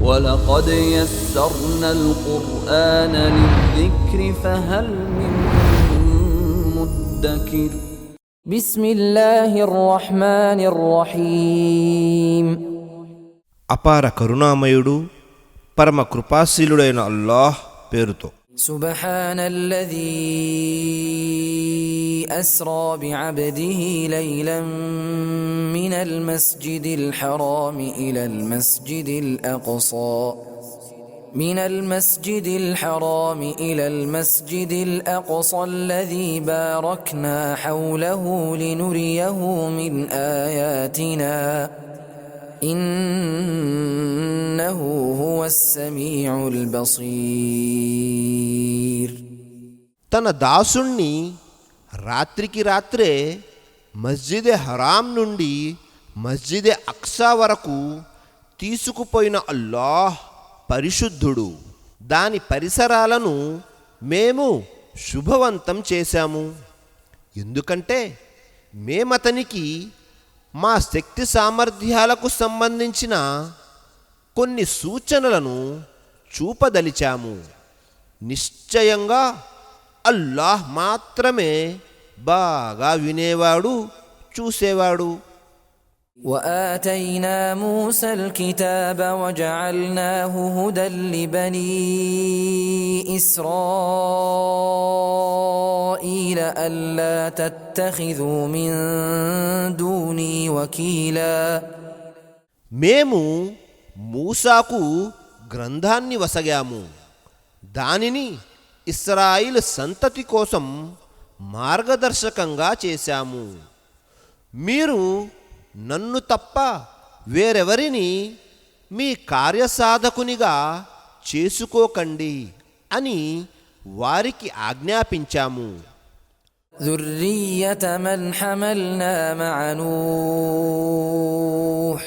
ولقد يسرنا القرآن للذكر فهل من مدكر بسم الله الرحمن الرحيم అపార కరుణామయుడు పరమ కృపాశీలుడైన అల్లాహ్ పేరుతో. سبحان الذي أسرى بعبده ليلا من المسجد الحرام إلى المسجد الأقصى الذي باركنا حوله لنريه من آياتنا إنه هو السميع البصير. తన దాసుణ్ణి రాత్రికి రాత్రే మస్జిద్ హరాం నుండి మస్జిద్ అక్సా వరకు తీసుకుపోయిన అల్లాహ్ పరిశుద్ధుడు. దాని పరిసరాలను మేము శుభవంతం చేశాము, ఎందుకంటే మేమతనికి మా శక్తి సామర్థ్యాలకు సంబంధించిన కొన్ని సూచనలను చూపదలిచాము. నిశ్చయంగా అల్లాహ్ మాత్రమే బాగా వినేవాడు, చూసేవాడు. وآتينا موسى الكتاب وجعلناه هدى لبني إسرائيل ألا تتخذوا من دوني وكيلا. మేము మూసాకు గ్రంథాన్ని వసగాము, దానిని ఇశ్రాయిల్ సంతతి కోసం మార్గదర్శకంగా చేశాము. మీరు నన్ను తప్ప వేరెవరిని మీ కార్యసాధకునిగా చేసుకోకండి అని వారికి ఆజ్ఞాపించాము. ذرية من حملنا مع نوح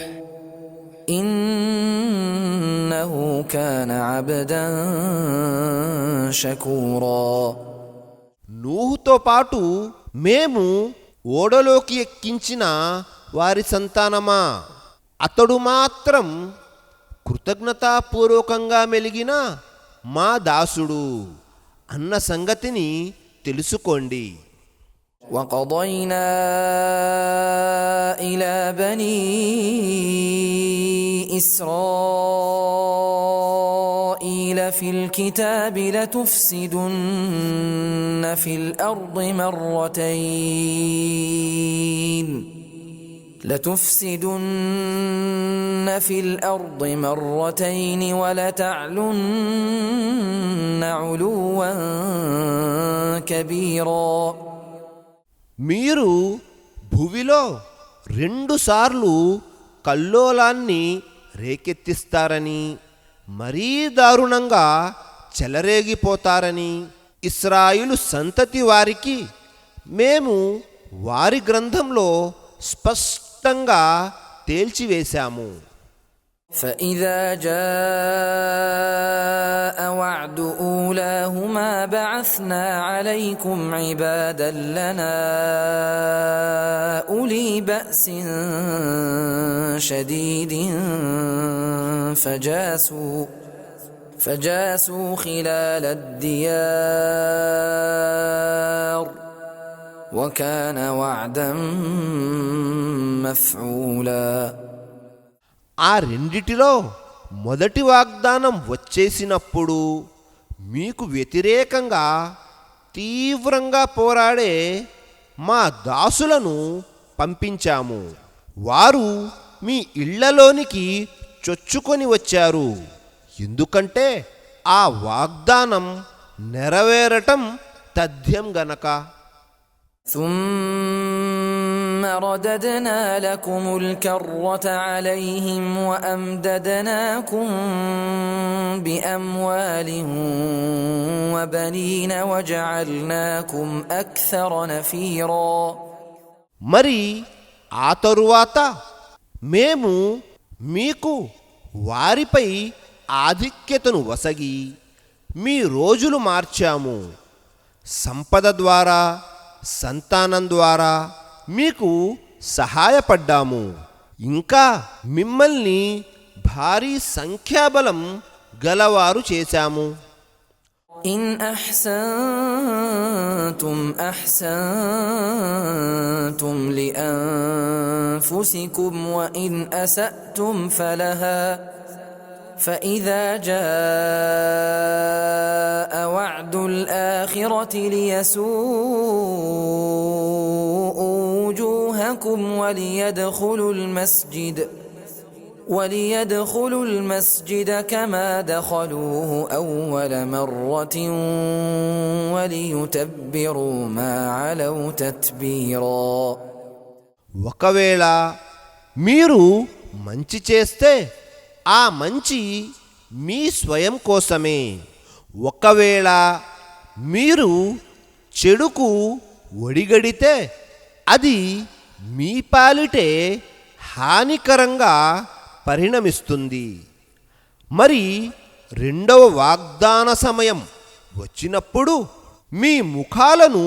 إنه كان عبدا شكورا. నూహుతో పాటు మేము ఓడలోకి ఎక్కించిన వారి సంతానమా, అతడు మాత్రం కృతజ్ఞతాపూర్వకంగా మెలిగిన మా దాసుడు అన్న సంగతిని తెలుసుకోండి. وقضينا إلى بني إسرائيل في الكتاب لتفسدن في الأرض مرتين ولتعلن علوا كبيرا. మీరు భూమిలో 2 సార్లు కల్లోలాన్ని రేకెత్తిస్తారని, మరీ దారుణంగా చెలరేగిపోతారని ఇశ్రాయిలు సంతతి వారికి మేము వారి గ్రంథంలో స్పష్టంగా తేల్చివేశాము. فإذا جاء وعد أولاهما بعثنا عليكم عبادا لنا أولي بأس شديد فجاسوا خلال الديار وكان وعدا مفعولا. ఆ రెండిటిలో మొదటి వాగ్దానం వచ్చేసినప్పుడు మీకు వ్యతిరేకంగా తీవ్రంగా పోరాడే మా దాసులను పంపించాము. వారు మీ ఇళ్లలోనికి చొచ్చుకొని వచ్చారు, ఎందుకంటే ఆ వాగ్దానం నెరవేరటం తథ్యం గనక. ثم رددنا لكم الكرة عليهم وأمددناكم بأموال وبنين وجعلناكم أكثر نفيرا. మరి ఆ తరువాత మేము మీకు వారిపై ఆధిక్యతను వసగి మీ రోజులు మార్చాము. సంపద ద్వారా, సంతానం ద్వారా మీకు సహాయపడ్డాము. ఇంకా మిమ్మల్ని భారీ సంఖ్యాబలం గలవారు చేశాము. إن أحسنتم أحسنتم لأنفسكم وإن أسأتم فلها فإذا جاء وعد الآخرة ليسوءوا وجوهكم وليدخلوا المسجد كما دخلوه أول مرة وليتبروا ما علوا تتبيرا. ఒకవేళ మీరు మంచి చేస్తే ఆ మంచి మీ స్వయం కోసమే. ఒకవేళ మీరు చెడుకు ఒడిగడితే అది మీ పాలిటే హానికరంగా పరిణమిస్తుంది. మరి రెండవ వాగ్దాన సమయం వచ్చినప్పుడు మీ ముఖాలను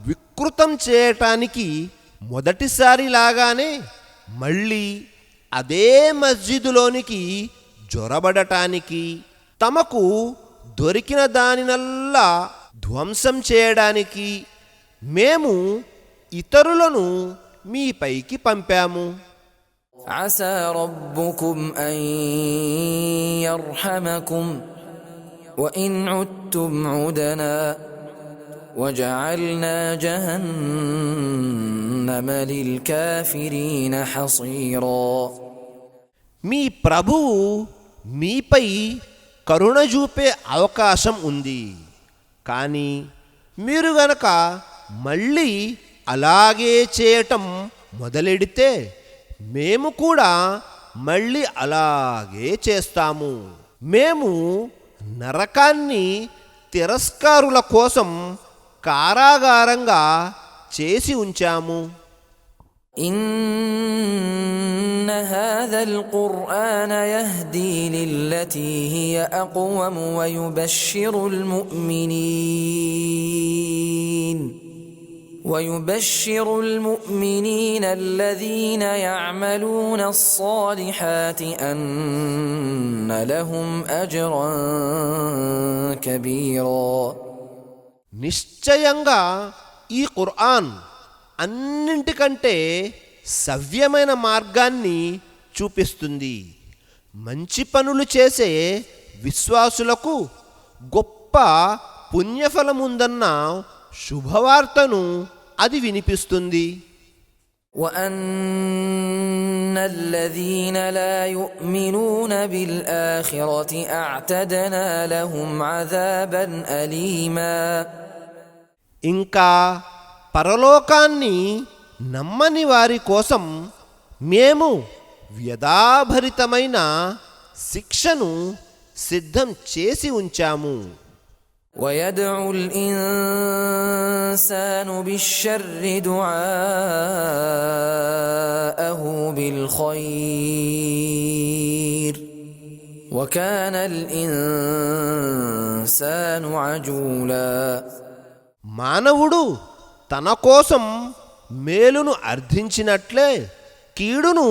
వికృతం చేయటానికి మొదటిసారిలాగానే మళ్ళీ అదే మస్జిదులోనికి జొరబడటానికి, తమకు దొరికిన దానినల్లా ధ్వంసం చేయడానికి మేము ఇతరులను మీపైకి పంపాము. عسى ربكم أن يرحمكم وإن عدتم عدنا وجعلنا جهنم للكافرين حصيرا. మీ ప్రభువు మీపై కరుణ చూపే అవకాశం ఉంది. కానీ మీరు గనక మళ్ళీ అలాగే చేయటం మొదలెడితే మేము కూడా మళ్ళీ అలాగే చేస్తాము. మేము నరకాన్ని తిరస్కారుల కోసం కారాగారంగా చేసి ఉంచాము. إن هذا القرآن يهدي للتي هي أقوم ويبشر المؤمنين الذين يعملون الصالحات أن لهم أجرا كبيرا. నిశ్చయంగా ఈ ఖురాన్ అన్నింటికంటే సవ్యమైన మార్గాన్ని చూపిస్తుంది. మంచి పనులు చేసే విశ్వాసులకు గొప్ప పుణ్యఫలముందన్న శుభవార్తను అది వినిపిస్తుంది. وأن الذين لا يؤمنون بالآخرة أعتدنا لهم عذابا أليما. ఇంకా పరలోకాన్ని నమ్మని వారి కోసం మేము వ్యధాభరితమైన శిక్షను సిద్ధం చేసి ఉంచాము. ويدعو الإنسان بالشر دعاءه بالخير وكان الإنسان عجولا. మానవుడు తన కోసం మేలును అర్థించినట్లే కీడును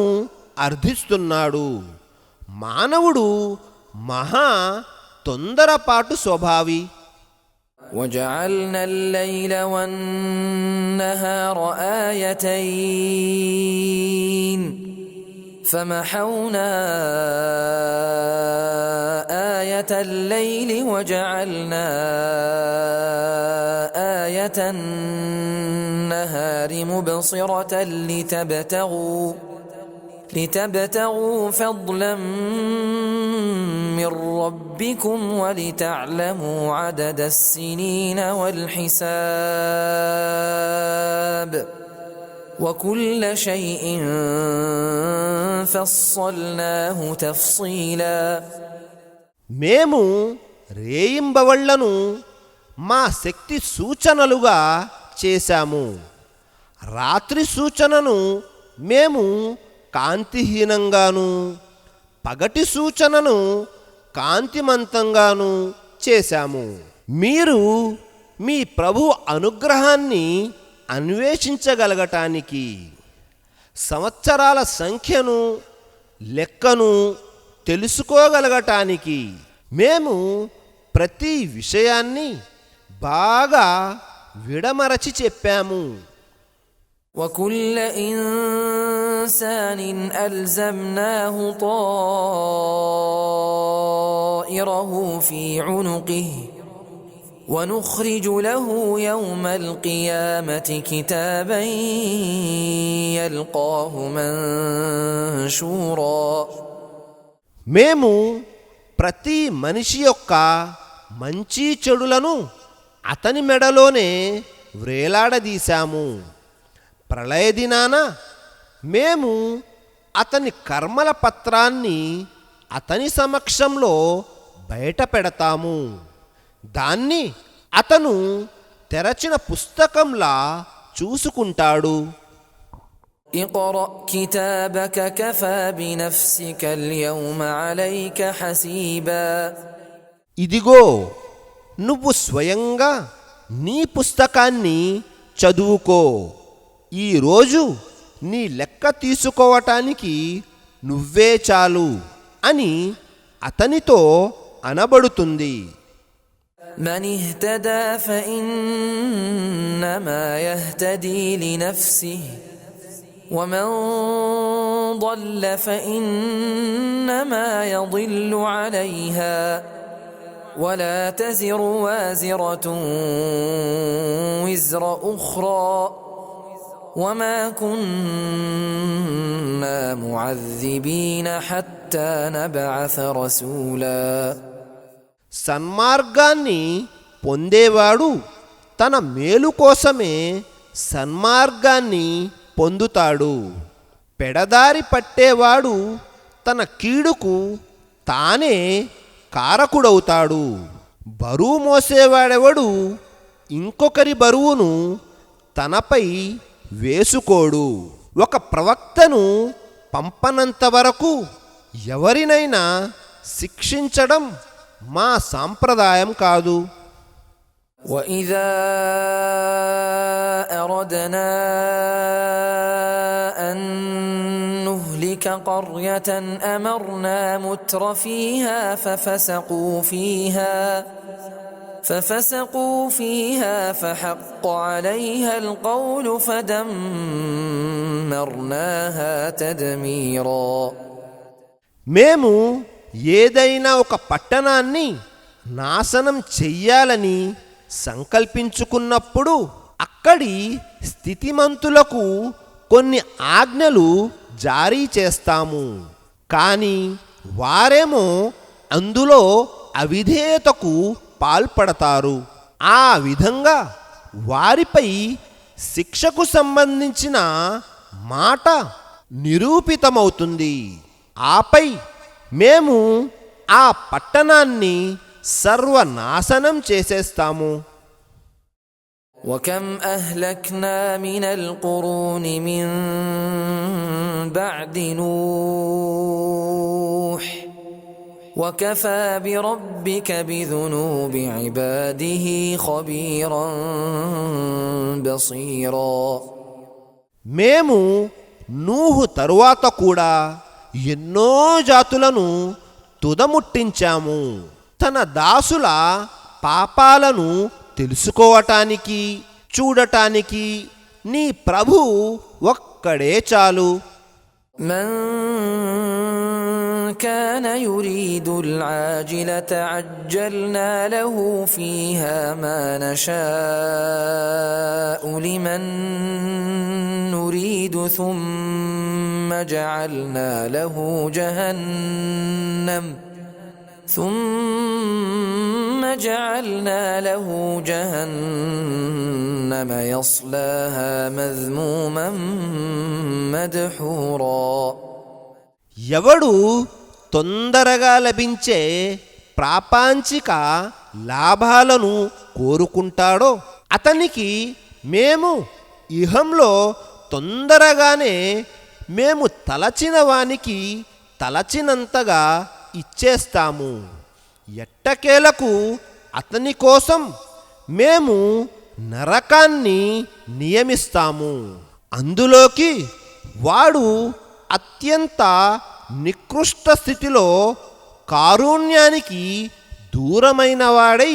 అర్థిస్తున్నాడు. మానవుడు మహా తొందరపాటు స్వభావి. وجعلنا الليل والنهار آيتين فمحونا آية الليل وجعلنا آية النهار مبصرة لتبتغوا فضلا من ربكم ولتعلموا عدد السنين والحساب وكل شيء فصلناه تفصيلا. మేము రేయింబవళ్లను మా శక్తి సూచనలుగా చేశాము. రాత్రి సూచనను మేము కాంతిహీనంగాను, పగటి సూచనను కాంతిమంతంగాను చేశాము. మీరు మీ ప్రభు అనుగ్రహాన్ని అన్వేషించగలగటానికి, సంవత్సరాల సంఖ్యను, లెక్కను తెలుసుకోగలగటానికి మేము ప్రతి విషయాన్ని బాగా విడమరచి చెప్పాము. وكل إنسان ألزمناه طائره في عنقه ونخرج له يوم القيامة كتابا يلقاه منشورا. మేము ప్రతి మనిషి యొక్క మంచి చెడులను అతని మెడలోనే వ్రేలాడదీశాము. ప్రళయ దినాన మేము అతని కర్మల పత్రాన్ని అతని సమక్షంలో బయట పెడతాము. దాన్ని అతను తెరచిన పుస్తకంలా చూసుకుంటాడు. اقرأ كتابك كفى بنفسك اليوم عليك حسيبا. ఇదిగో నువ్వు స్వయంగా నీ పుస్తకాన్ని చదువుకో. ఈరోజు నీ లెక్క తీసుకోవటానికి నువ్వే చాలు అని అతనితో అనబడుతుంది. من اهتدى فإنما يهتدي لنفسه ومن ضل فإنما يضل عليها ولا تزر وازرة وزر أخرى وما كنا معذبين حتى نبعث رسولا. సన్మార్గాన్ని పొందేవాడు తన మేలు కోసమే సన్మార్గాన్ని పొందుతాడు. పెడదారి పట్టేవాడు తన కీడుకు తానే కారకుడవుతాడు. బరువు మోసేవాడెవడు ఇంకొకరి బరువును తనపై వేసుకోడు. ఒక ప్రవక్తను పంపనంత వరకు ఎవరినైనా శిక్షించడం మా సాంప్రదాయం కాదు. وإذا أردنا أن نهلك قرية أمرنا متر فيها ففسقوا فيها فحق عليها القول فدمرناها تدميرا. మేము ఏదైనా ఒక పట్టణాన్ని నాశనం చెయ్యాలని సంకల్పించుకున్నప్పుడు అక్కడి స్థితిమంతులకు కొన్ని ఆజ్ఞలు జారీ చేస్తాము. కానీ వారేమో అందులో అవిధేయతకు పాల్పడతారు. ఆ విధంగా వారిపై శిక్షకు సంబంధించిన మాట నిరూపితమవుతుంది. ఆపై మేము ఆ పట్టణాన్ని సర్వనాశనం చేసేస్తాము. وكم أهلكنا من القرون من بعد نوح وكفى بربك بذنوب عباده خبيرا بصيرا. మేము నూహు తరువాత కూడా ఎన్నో జాతులను తుదముట్టించాము. తన దాసుల పాపాలను తెలుసుకోవటానికి చూడటానికి నీ ప్రభు ఒక్కడే చాలు. من كان يريد العاجلة عجلنا له فيها ما نشاء لمن نريد ثم جعلنا له جهنم يصلاها مذموما مدحورا. ఎవడు తొందరగా లభించే ప్రాపంచిక లాభాలను కోరుకుంటాడో అతనికి మేము ఇహంలో తొందరగానే మేము తలచిన వానికి తలచినంతగా ఇచ్చేస్తాము. ఎట్టకేలకు అతని కోసం మేము నరకాన్ని నియమిస్తాము. అందులోకి వాడు అత్యంత నికృష్ట స్థితిలో కారుణ్యానికి దూరమైన వాడై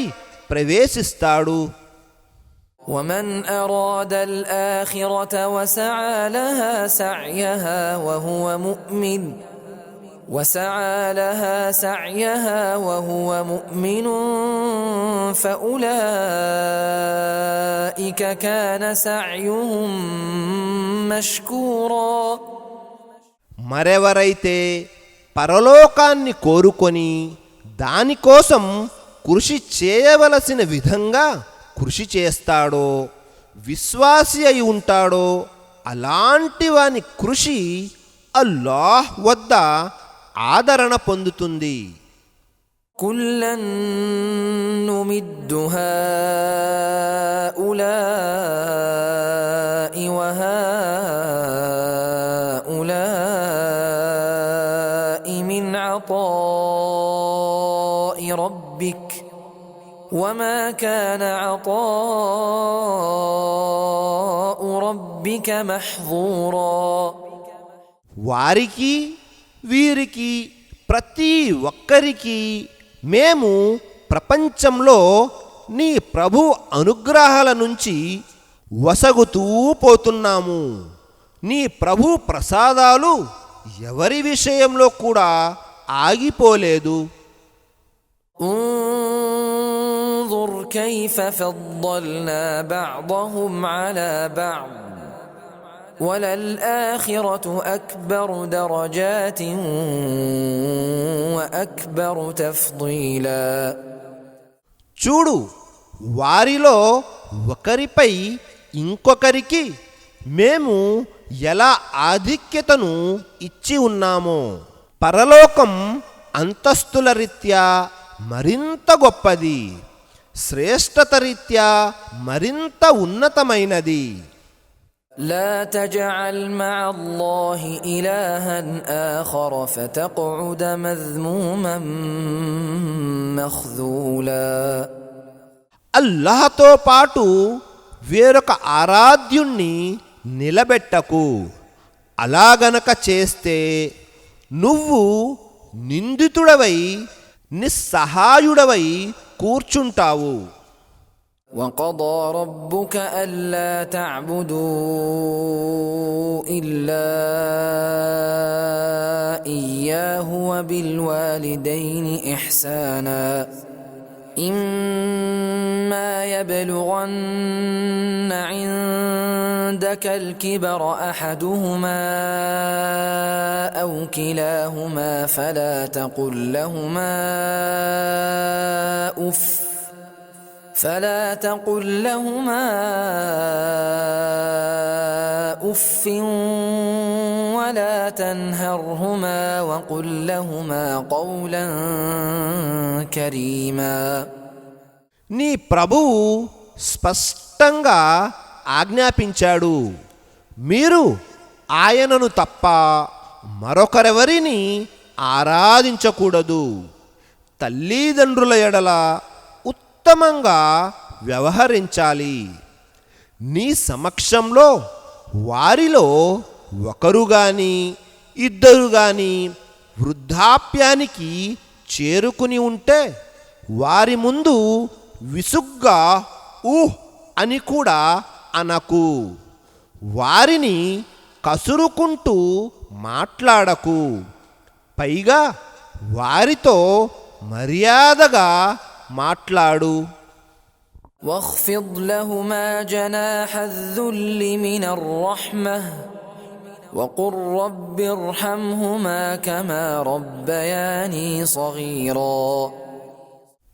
ప్రవేశిస్తాడు. ومن أراد الآخرة وسعى لها سعيها وهو مؤمن فأولئك كان سعيهم مشكورا. మరెవరైతే పరలోకాన్ని కోరుకొని దానికోసం కృషి చేయవలసిన విధంగా కృషి చేస్తాడో, విశ్వాసి అయి ఉంటాడో, అలాంటి వాని కృషి అల్లాహ్ వద్ద ఆదరణ పొందుతుంది. కుల్లన్ నుమిద్దు హౌలాఇ వహౌలాఇ మిన్ అతాఇ రబ్బిక్ వమా కాన అతాఉ రబ్బిక మహ్జూరా. వారికి వీరికి ప్రతి ఒక్కరికి మేము ప్రపంచంలో నీ ప్రభు అనుగ్రహాల నుంచి వసగుతూ పోతున్నాము. నీ ప్రభు ప్రసాదాలు ఎవరి విషయంలో కూడా ఆగిపోలేదు. انظر كيف فضلنا بعضهم على بعض وللآخرة أكبر درجات وأكبر تفضيلا. చూడు, వారిలో ఒకరిపై ఇంకొకరికి మేము ఎలా ఆధిక్యతను ఇచ్చి ఉన్నామో. పరలోకం అంతస్తుల రీత్యా మరింత గొప్పది, శ్రేష్టత రీత్యా మరింత ఉన్నతమైనది. لا تجعل مع الله إلها آخر فتقعد مذموما مخذولا. అల్లాహ్తో పాటు వేరొక ఆరాధ్యుణ్ణి నిలబెట్టకు. అలాగనక చేస్తే నువ్వు నిందితుడవై నిస్సహాయుడవై కూర్చుంటావు. وقضى ربك ألا تعبدوا إلا إياه وبالوالدين إحسانا إما يبلغن عندك الكبر أحدهما أو كلاهما فلا تقل لهما أف ولا تنهرهما وقل لهما قولا كريما. నీ ప్రభువు స్పష్టంగా ఆజ్ఞాపించాడు, మీరు ఆయనను తప్ప మరొకరెవరిని ఆరాధించకూడదు. తల్లిదండ్రుల ఎడల ఉత్తమంగా వ్యవహరించాలి. నీ సమక్షంలో వారిలో ఒకరు గాని ఇద్దరు గాని వృద్ధాప్యానికి చేరుకుని ఉంటే వారి ముందు విసుగ్గా ఊహ్ అని కూడా అనకు. వారిని కసురుకుంటూ మాట్లాడకు. పైగా వారితో మర్యాదగా మాట్లాడు. واخفض لهما جناح الذل من الرحمة وقل رب ارحمهما كما ربياني صغيرا.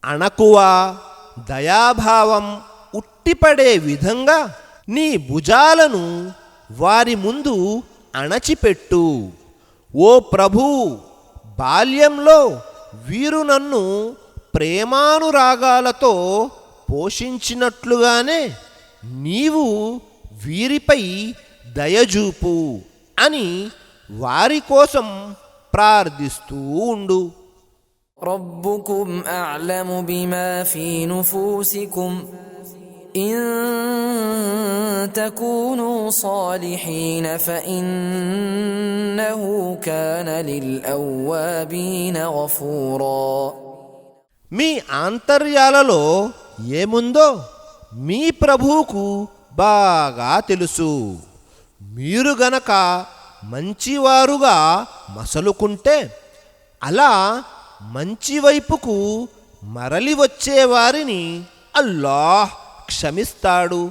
అణకువ దయాభావం ఉట్టిపడే విధంగా నీ భుజాలను వారి ముందు అణచిపెట్టు. ఓ ప్రభూ, బాల్యంలో వీరు నన్ను ప్రేమానురాగాలతో పోషించినట్లుగానే నీవు వీరిపై దయజూపు అని వారి కోసం ప్రార్థిస్తూ ఉండు. ربكم أعلم بما في نفوسكم إن تكونوا صالحين فإنه كان للأوابين غفورا. మీ ఆంతర్యాలలో ఏముందో మీ ప్రభువుకు బాగా తెలుసు. మీరు గనక మంచివారుగా మసలుకుంటే అలా మంచివైపుకు మరలి వచ్చేవారిని అల్లాహ్ క్షమిస్తాడు.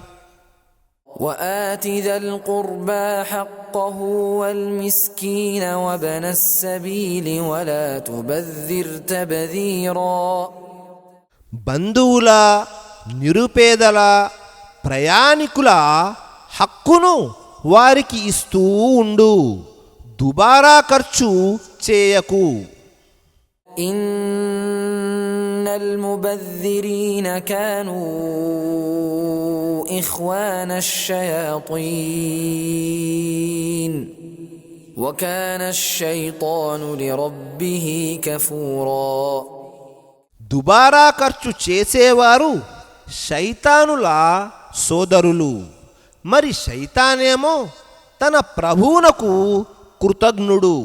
وآت ذا القربى حقه والمسكين وابن السبيل ولا تبذر تبذيرا. బంధువుల, నిరుపేదల, ప్రయాణికుల హక్కును వారికి ఇస్తూ ఉండు. దుబారా ఖర్చు చేయకు. إن المبذرين كانوا إخوان الشياطين وكان الشيطان لربه كفورا. దుబారా ఖర్చు చేసేవారు శైతానుల సోదరులు. మరి శైతానేమో తన ప్రభువునకు కృతజ్ఞుడు.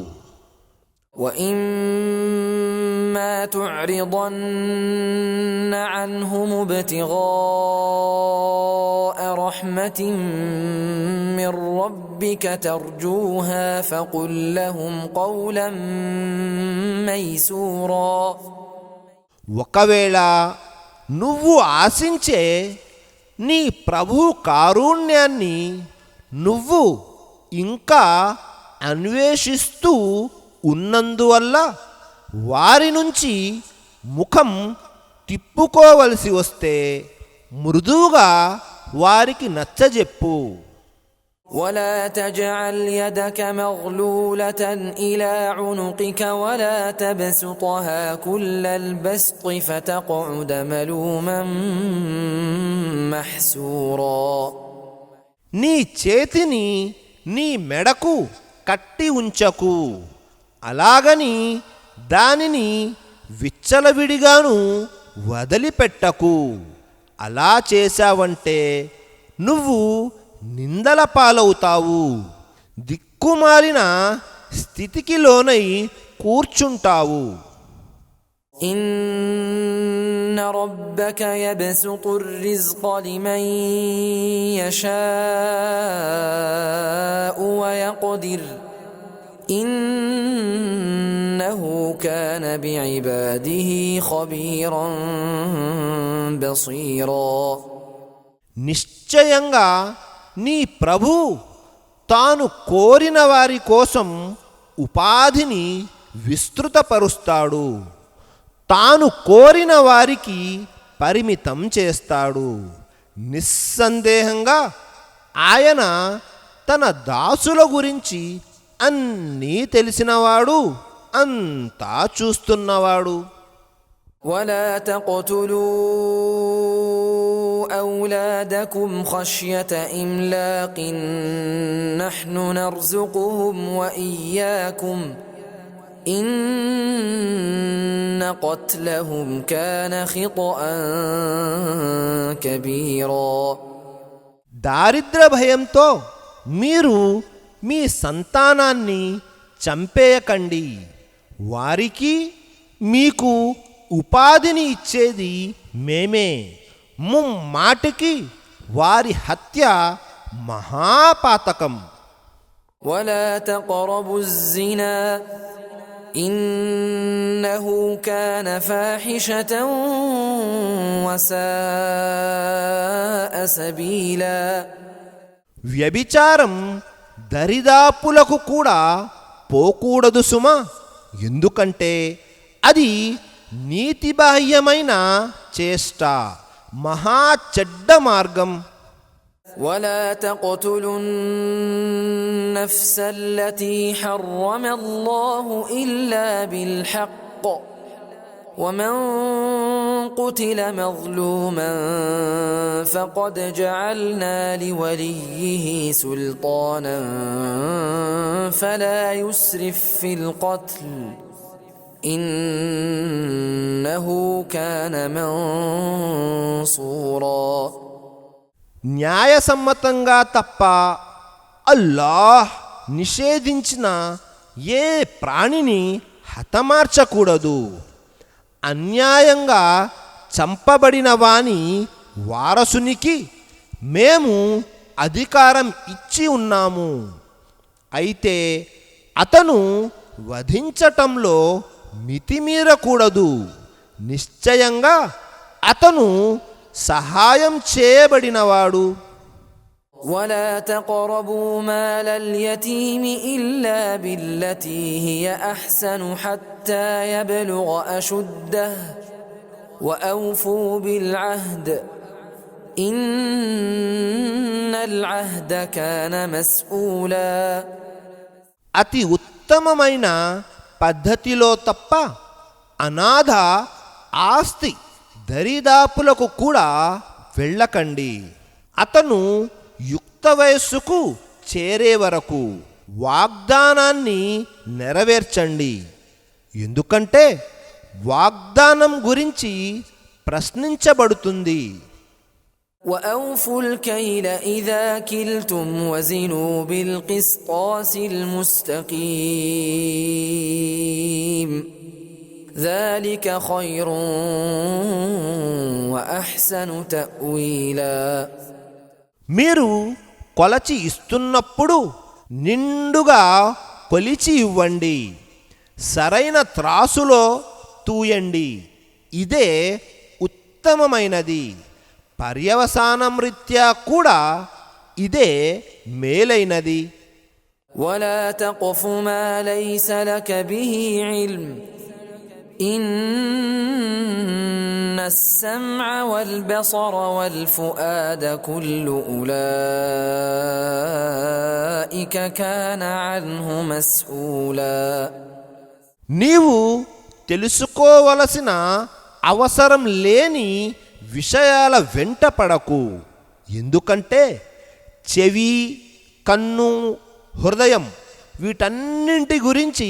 وإما تعرضن عنهم ابتغاء رحمة من ربك ترجوها فقل لهم قولا ميسورا. ఒకవేళ నువ్వు ఆశించే నీ ప్రభు కారుణ్యాన్ని నువ్వు ఇంకా అన్వేషిస్తూ ఉన్నందువల్ల వారి నుంచి ముఖం తిప్పుకోవలసి వస్తే మృదువుగా వారికి నచ్చజెప్పు. ولا تجعل يدك مغلولة إلى عنقك ولا تبسطها كل البسط فتقعد ملوما محسورا. నీ చేతిని నీ మెడకు కట్టి ఉంచకు, అలాగని దానిని విచ్చలవిడిగాను వదిలిపెట్టకు. అలా చేశావంటే నువ్వు నిందల పాలవుతావు, దిక్కుమాలిన స్థితికి లోనై కూర్చుంటావు. إن ربك يبسط الرزق لمن يشاء ويقدر إنه كان بعباده خبيرا بصيرا. నిశ్చయంగా నీ ప్రభు తాను కోరిన వారి కోసం ఉపాధిని విస్తృతపరుస్తాడు, తాను కోరిన వారికి పరిమితం చేస్తాడు. నిస్సందేహంగా ఆయన తన దాసుల గురించి అన్నీ తెలిసినవాడు, అంతా చూస్తున్నవాడు. ولا تقتلوا أولادكم خشية إملاق نحن نرزقهم وإياكم إن قتلهم كان خطأ كبيرا. దారిద్ర్య భయంతో మీరు మీ సంతానాన్ని చంపేయకండి. వారికి మీకు ఉపాధిని ఇచ్చేది మేమే. ముమ్మాటికి వారి హత్య మహాపాతకం. ولا تقربوا الزنا إنه كان فاحشة وساء سبيلا. వ్యభిచారం దరిదాపులకు కూడా పోకూడదు సుమా, ఎందుకంటే అది నీతిబాహ్యమైన చేష్ట, మహా చెడ్డ మార్గం. ولا تقتلوا النفس التي حرم الله إلا بالحق ومن قتل مظلوما فقد جعلنا لوليه سلطانا فلا يسرف في القتل إنه كان منصورا. న్యాయసమ్మతంగా తప్ప అల్లాహ్ నిషేధించిన ఏ ప్రాణిని హతమార్చకూడదు. అన్యాయంగా చంపబడిన వాని వారసునికి మేము అధికారం ఇచ్చి ఉన్నాము. అయితే అతను వధించటంలో మితిమీరకూడదు. నిశ్చయంగా అతను సహాయం చేయబడినవాడు. ولا تقربوا مال اليتيم إلا بالتي هي أحسن حتى يبلغ أشده وأوفوا بالعهد إن العهد كان مسؤولا. అతి ఉత్తమమైన పద్ధతిలో తప్ప అనాథ ఆస్తి దరిదాపులకు కూడా వెళ్ళకండి. అతను యుక్త వయస్సుకు చేరే వరకు వాగ్దానాన్ని నెరవేర్చండి. ఎందుకంటే వాగ్దానం గురించి ప్రశ్నించబడుతుంది. وأوفوا الكيل إذا كلتم وزنوا بالقسطاس المستقيم ذلك خير وأحسن تأويلا. మీరు కొలచి ఇస్తున్నప్పుడు నిండుగా కొలిచి ఇవ్వండి. సరైన త్రాసులో తూయండి. ఇదే ఉత్తమమైనది. పర్యవసానం రీత్యా కూడా ఇదే మేలైనది. ولا تقف ما ليس لك به علم إن السمع والبصر والفؤاد كل أولئك كان عنه مسؤولا. నీవు తెలుసుకోవలసిన అవసరం లేని విషయాల వెంట పడకు. ఎందుకంటే చెవి, కన్ను, హృదయం వీటన్నింటి గురించి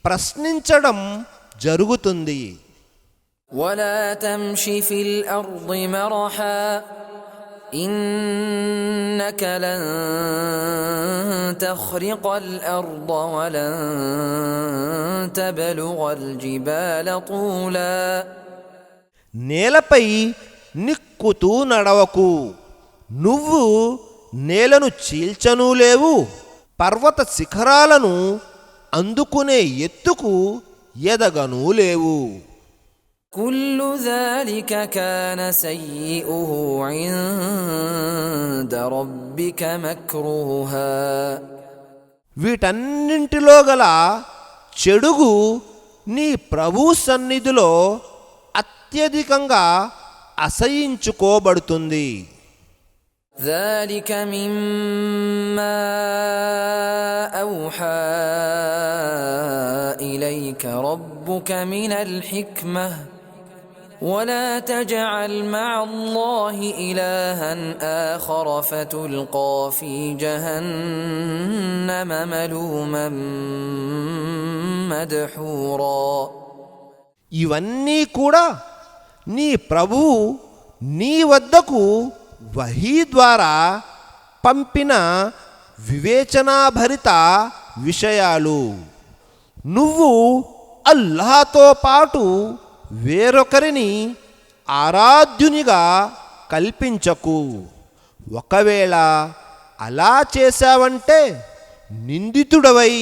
ప్రశ్నించడం జరుగుతుంది. ولا تمش في الأرض مرحا إنك لن تخرق الأرض ولن تبلغ الجبال طولا. నేలపై నిక్కుతూ నడవకు. నువ్వు నేలను చీల్చనూ లేవు, పర్వత శిఖరాలను అందుకునే ఎత్తుకు ఎదగనూ లేవు. كل ذلك كان سيئه عند ربك مكروها. వీటన్నింటిలో గల చెడుగు నీ ప్రభు సన్నిధిలో అత్యధికంగా అసహించుకోబడుతుంది. ذلك مما أوحى إليك ربك من الحكمة ولا تجعل مع الله إلها آخر فتلقى في جهنم ملوما مدحورا. ఇవన్నీ కూడా నీ ప్రభువు నీ వద్దకు వహీ ద్వారా పంపిన వివేచనాభరిత విషయాలు. నువ్వు అల్లాహ్తో పాటు వేరొకరిని ఆరాధ్యునిగా కల్పించకు. ఒకవేళ అలా చేశావంటే నిందితుడవై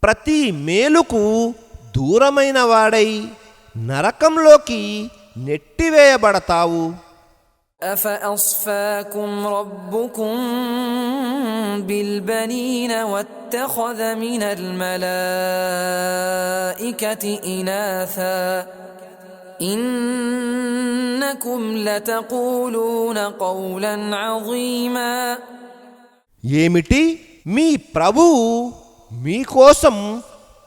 ప్రతి మేలుకు దూరమైన వాడై నరకంలోకి నెట్టివేయబడతావు. أفأصفاكم ربكم بالبنين واتخذ من الملائكة إناثا إنكم لتقولون قولا عظيما. ఏమిటి మీ ప్రభువు మీకోసం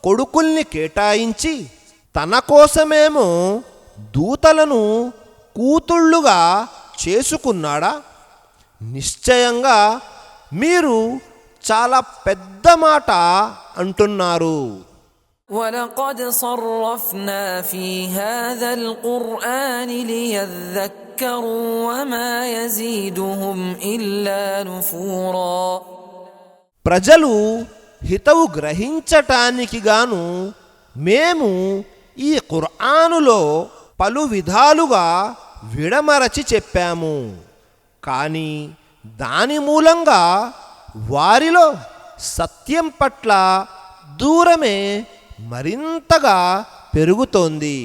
కొడుకుల్ని కేటాయించి తన కోసమేమో దూతలను కూతుళ్ళుగా చేసుకున్నాడా? నిశ్చయంగా మీరు చాలా పెద్ద మాట అంటున్నారు. ولقد صرفنا في هذا القرآن ليذكروا وما يزيدهم إلا نفورا. ప్రజలు హితవు గ్రహించటానికి గాను మేము ఈ ఖుర్ఆనులో పలు విధాలుగా విడమరచి చెప్పాము. కానీ దాని మూలంగా వారిలో సత్యం పట్ల దూరమే మరింతగా పెరుగుతోంది.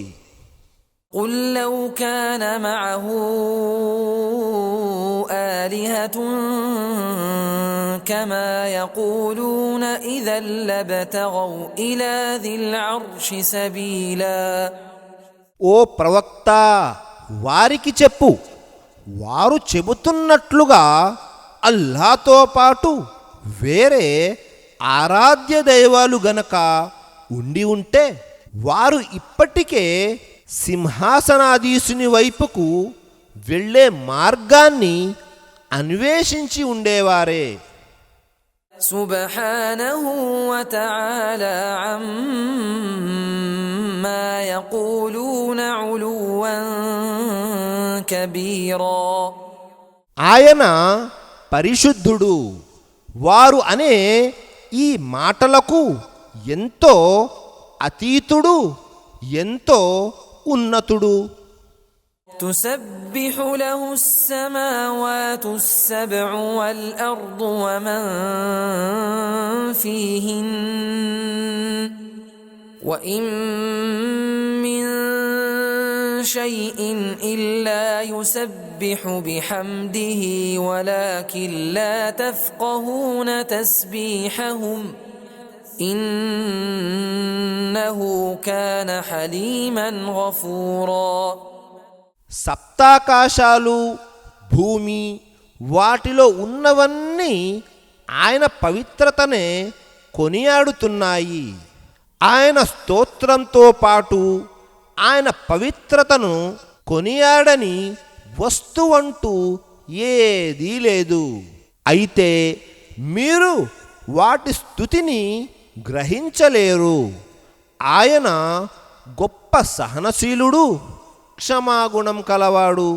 قل لو كان معه آلهة كما يقولون إذا لابتغوا إلى ذي العرش سبيلا. ఓ ప్రవక్త, వారికి చెప్పు, వారు చెబుతున్నట్లుగా అల్లాతో పాటు వేరే ఆరాధ్య దైవాలు గనక ఉండి ఉంటే వారు ఇప్పటికే సింహాసనాధీశుని వైపుకు వెళ్ళే మార్గాన్ని అన్వేషించి ఉండేవారే. سبحانه وتعالى عما يقولون علوا كبيرا. ఆయన పరిశుద్ధుడు, వారు అనే ఈ మాటలకు ఎంతో అతీతుడు, ఎంతో ఉన్నతుడు. تسبح له السماوات السبع والأرض ومن فيهن وإن من شيء إلا يسبح بحمده ولكن لا تفقهون تسبيحهم إنه كان حليما غفورا. సప్తాకాశాలు, భూమి, వాటిలో ఉన్నవన్నీ ఆయన పవిత్రతనే కొనియాడుతున్నాయి. ఆయన స్తోత్రంతో పాటు ఆయన పవిత్రతను కొనియాడని వస్తువంటూ ఏదీ లేదు. అయితే మీరు వాటి స్థుతిని గ్రహించలేరు. ఆయన గొప్ప సహనశీలుడు, క్షమాగుణం కలవాడు.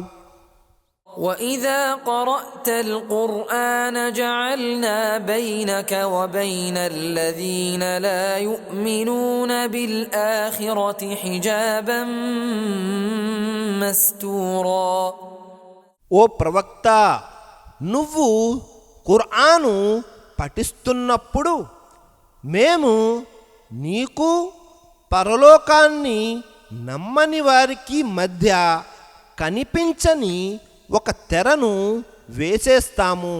وإذا قرأت القرآن جعلنا بينك وبين الذين لا يؤمنون بالآخرة حجابا مستورا. ఓ ప్రవక్త, నువ్వు ఖుర్ఆను పఠిస్తున్నప్పుడు మేము నీకు పరలోకాన్ని నమ్మని వారికి మధ్య కనిపించని ఒక తెరను వేసేస్తాము.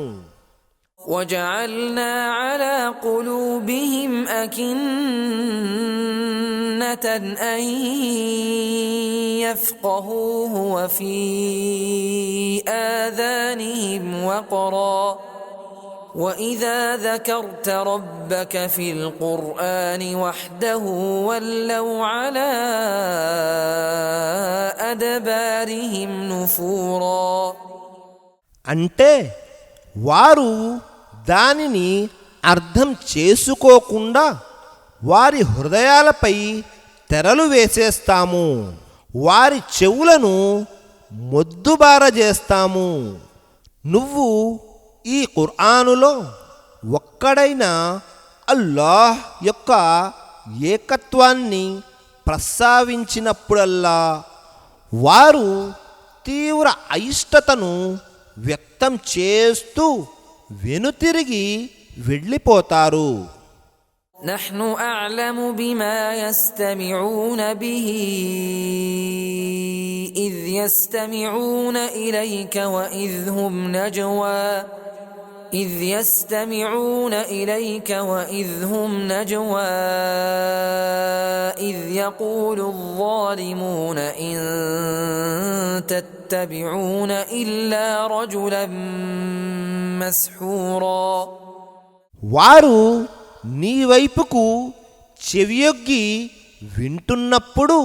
وجعلنا على قلوبهم أكنة أن يفقهوه وفي آذانهم وقرا وإذا ذكرت ربك في القرآن وحده ولوا على أدبارهم نفورا. అంటే వారు దానిని అర్థం చేసుకోకుండా వారి హృదయాలపై తెరలు వేసేస్తాము, వారి చెవులను మొద్దుబారజేస్తాము. నువ్వు ఈ ఖుర్ఆనులో ఒక్కడైన అల్లాహ్ యొక్క ఏకత్వాన్ని ప్రస్తావించినప్పుడల్లా వారు తీవ్ర అయిష్టతను వ్యక్తం చేస్తూ వెనుతిరిగి వెళ్ళిపోతారు. نحن أعلم بما يستمعون به إذ يستمعون إليك وإذ هم نجوى إذ يقول الظالمون إن تتبعون إلا رجلا مسحورا. వారు నీ వైపుకు చెవియొగ్గి వింటున్నప్పుడు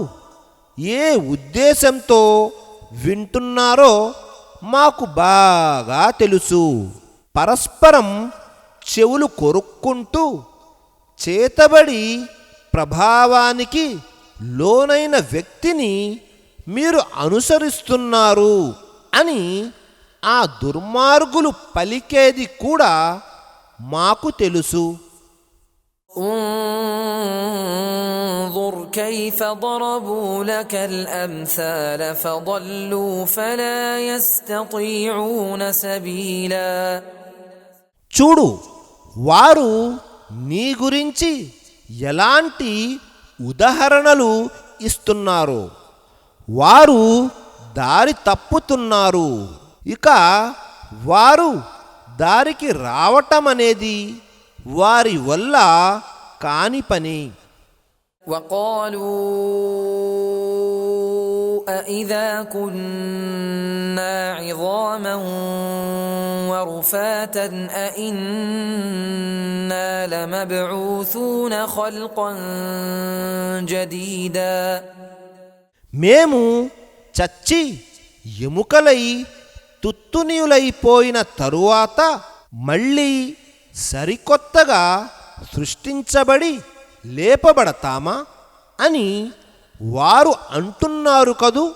ఏ ఉద్దేశంతో వింటున్నారో మాకు బాగా తెలుసు. పరస్పరం చెవులు కొరుక్కుంటూ చేతబడి ప్రభావానికి లోనైన వ్యక్తిని మీరు అనుసరిస్తున్నారు అని ఆ దుర్మార్గులు పలికేది కూడా మాకు తెలుసు. انظر كيف ضربوا لك الأمثال فضلوا فلا يستطيعون سبيلا. చూడు, వారు నీ గురించి ఎలాంటి ఉదాహరణలు ఇస్తున్నారో. వారు దారి తప్పుతున్నారు. ఇక వారు దారికి రావటమనేది వారి వల్ల కాని పని. وقالوا أإذا كنا عظاما ورفاتا أإنا لمبعوثون خلقا جديدا. మేము చచ్చి ఎముకలై తుత్తునియులైపోయిన తరువాత మళ్ళీ సరికొత్తగా సృష్టించబడి లేపబడతామా అని వారు అంటున్నారు కదూ.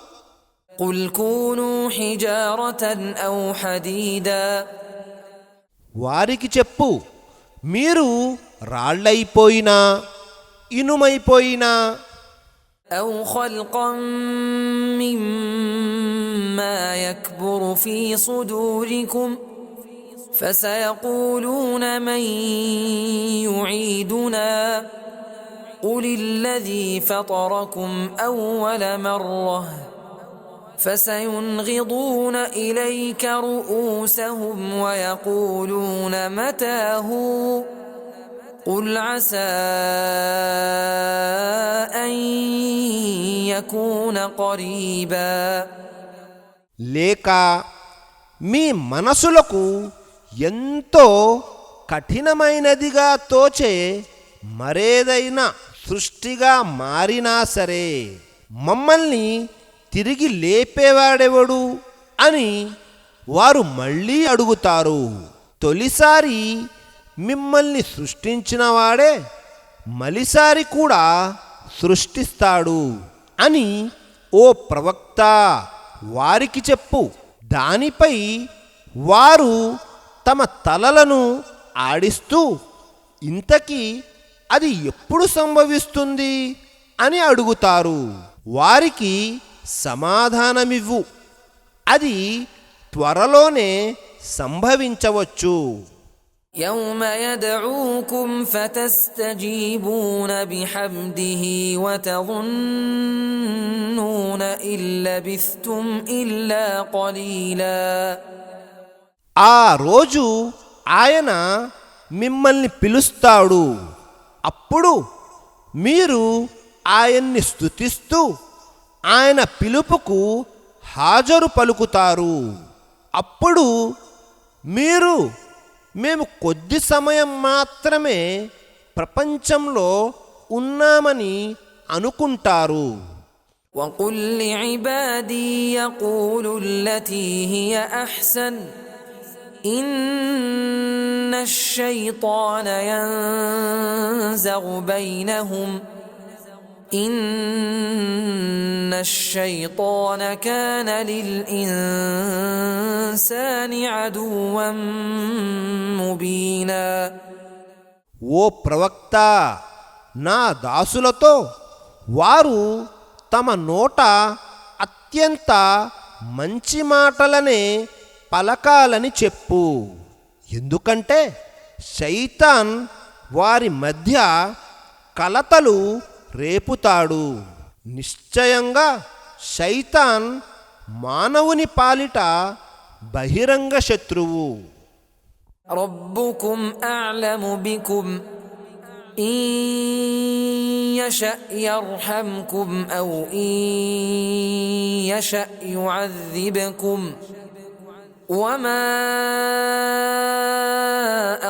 قل كونوا حجارة أو حديدا. వారికి చెప్పు, మీరు రాళ్ళైపోయినా ఇనుమైపోయినా أو خلقا مما يكبر في صدوركم فسيقولون من يعيدنا قل الذي فطركم أول مرة فسينغضون إليك رؤوسهم ويقولون متى هو قل عسى أن يكون قريبا. లేక మీ మనసులకు ఎంతో కఠినమైనదిగా తోచే మరేదైనా సృష్టిగా మారినా సరే మమ్మల్ని తిరిగి లేపేవాడెవడు అని వారు మళ్ళీ అడుగుతారు. తొలిసారి మిమ్మల్ని సృష్టించినవాడే మలిసారి కూడా సృష్టిస్తాడు అని ఓ ప్రవక్త వారికి చెప్పు. దానిపై వారు తమ తలలను ఆడిస్తూ ఇంతకీ అది ఎప్పుడు సంభవిస్తుంది అని అడుగుతారు. వారికి సమాధానమివ్వు, అది త్వరలోనే సంభవించవచ్చు. يوم يدعوكم فتستجيبون بحمده وتظنون إن لبثتم إلا قليلا. ఆ రోజు ఆయన మిమ్మల్ని పిలుస్తాడు. అప్పుడు మీరు ఆయన్ని స్తుతిస్తూ ఆయన పిలుపుకు హాజరు పలుకుతారు. అప్పుడు మీరు మేము కొద్ది సమయం మాత్రమే ప్రపంచంలో ఉన్నామని అనుకుంటారు. وقل لعبادي يقولوا التي هي أحسن إن الشيطان ينزغ بينهم إن الشيطان كان للإنسان عدوا مبينا. ఓ ప్రవక్త, నా దాసులతో వారు తమ నోట అత్యంత మంచి మాటలనే పలకాలని చెప్పు. ఎందుకంటే శైతాన్ వారి మధ్య కలతలు రేపుతాడు. నిశ్చయంగా శైతాన్ మానవుని పాలిట బహిరంగ శత్రువు. ربكم أعلم بكم إن يشأ يرحمكم أو إن يشأ يعذبكم وما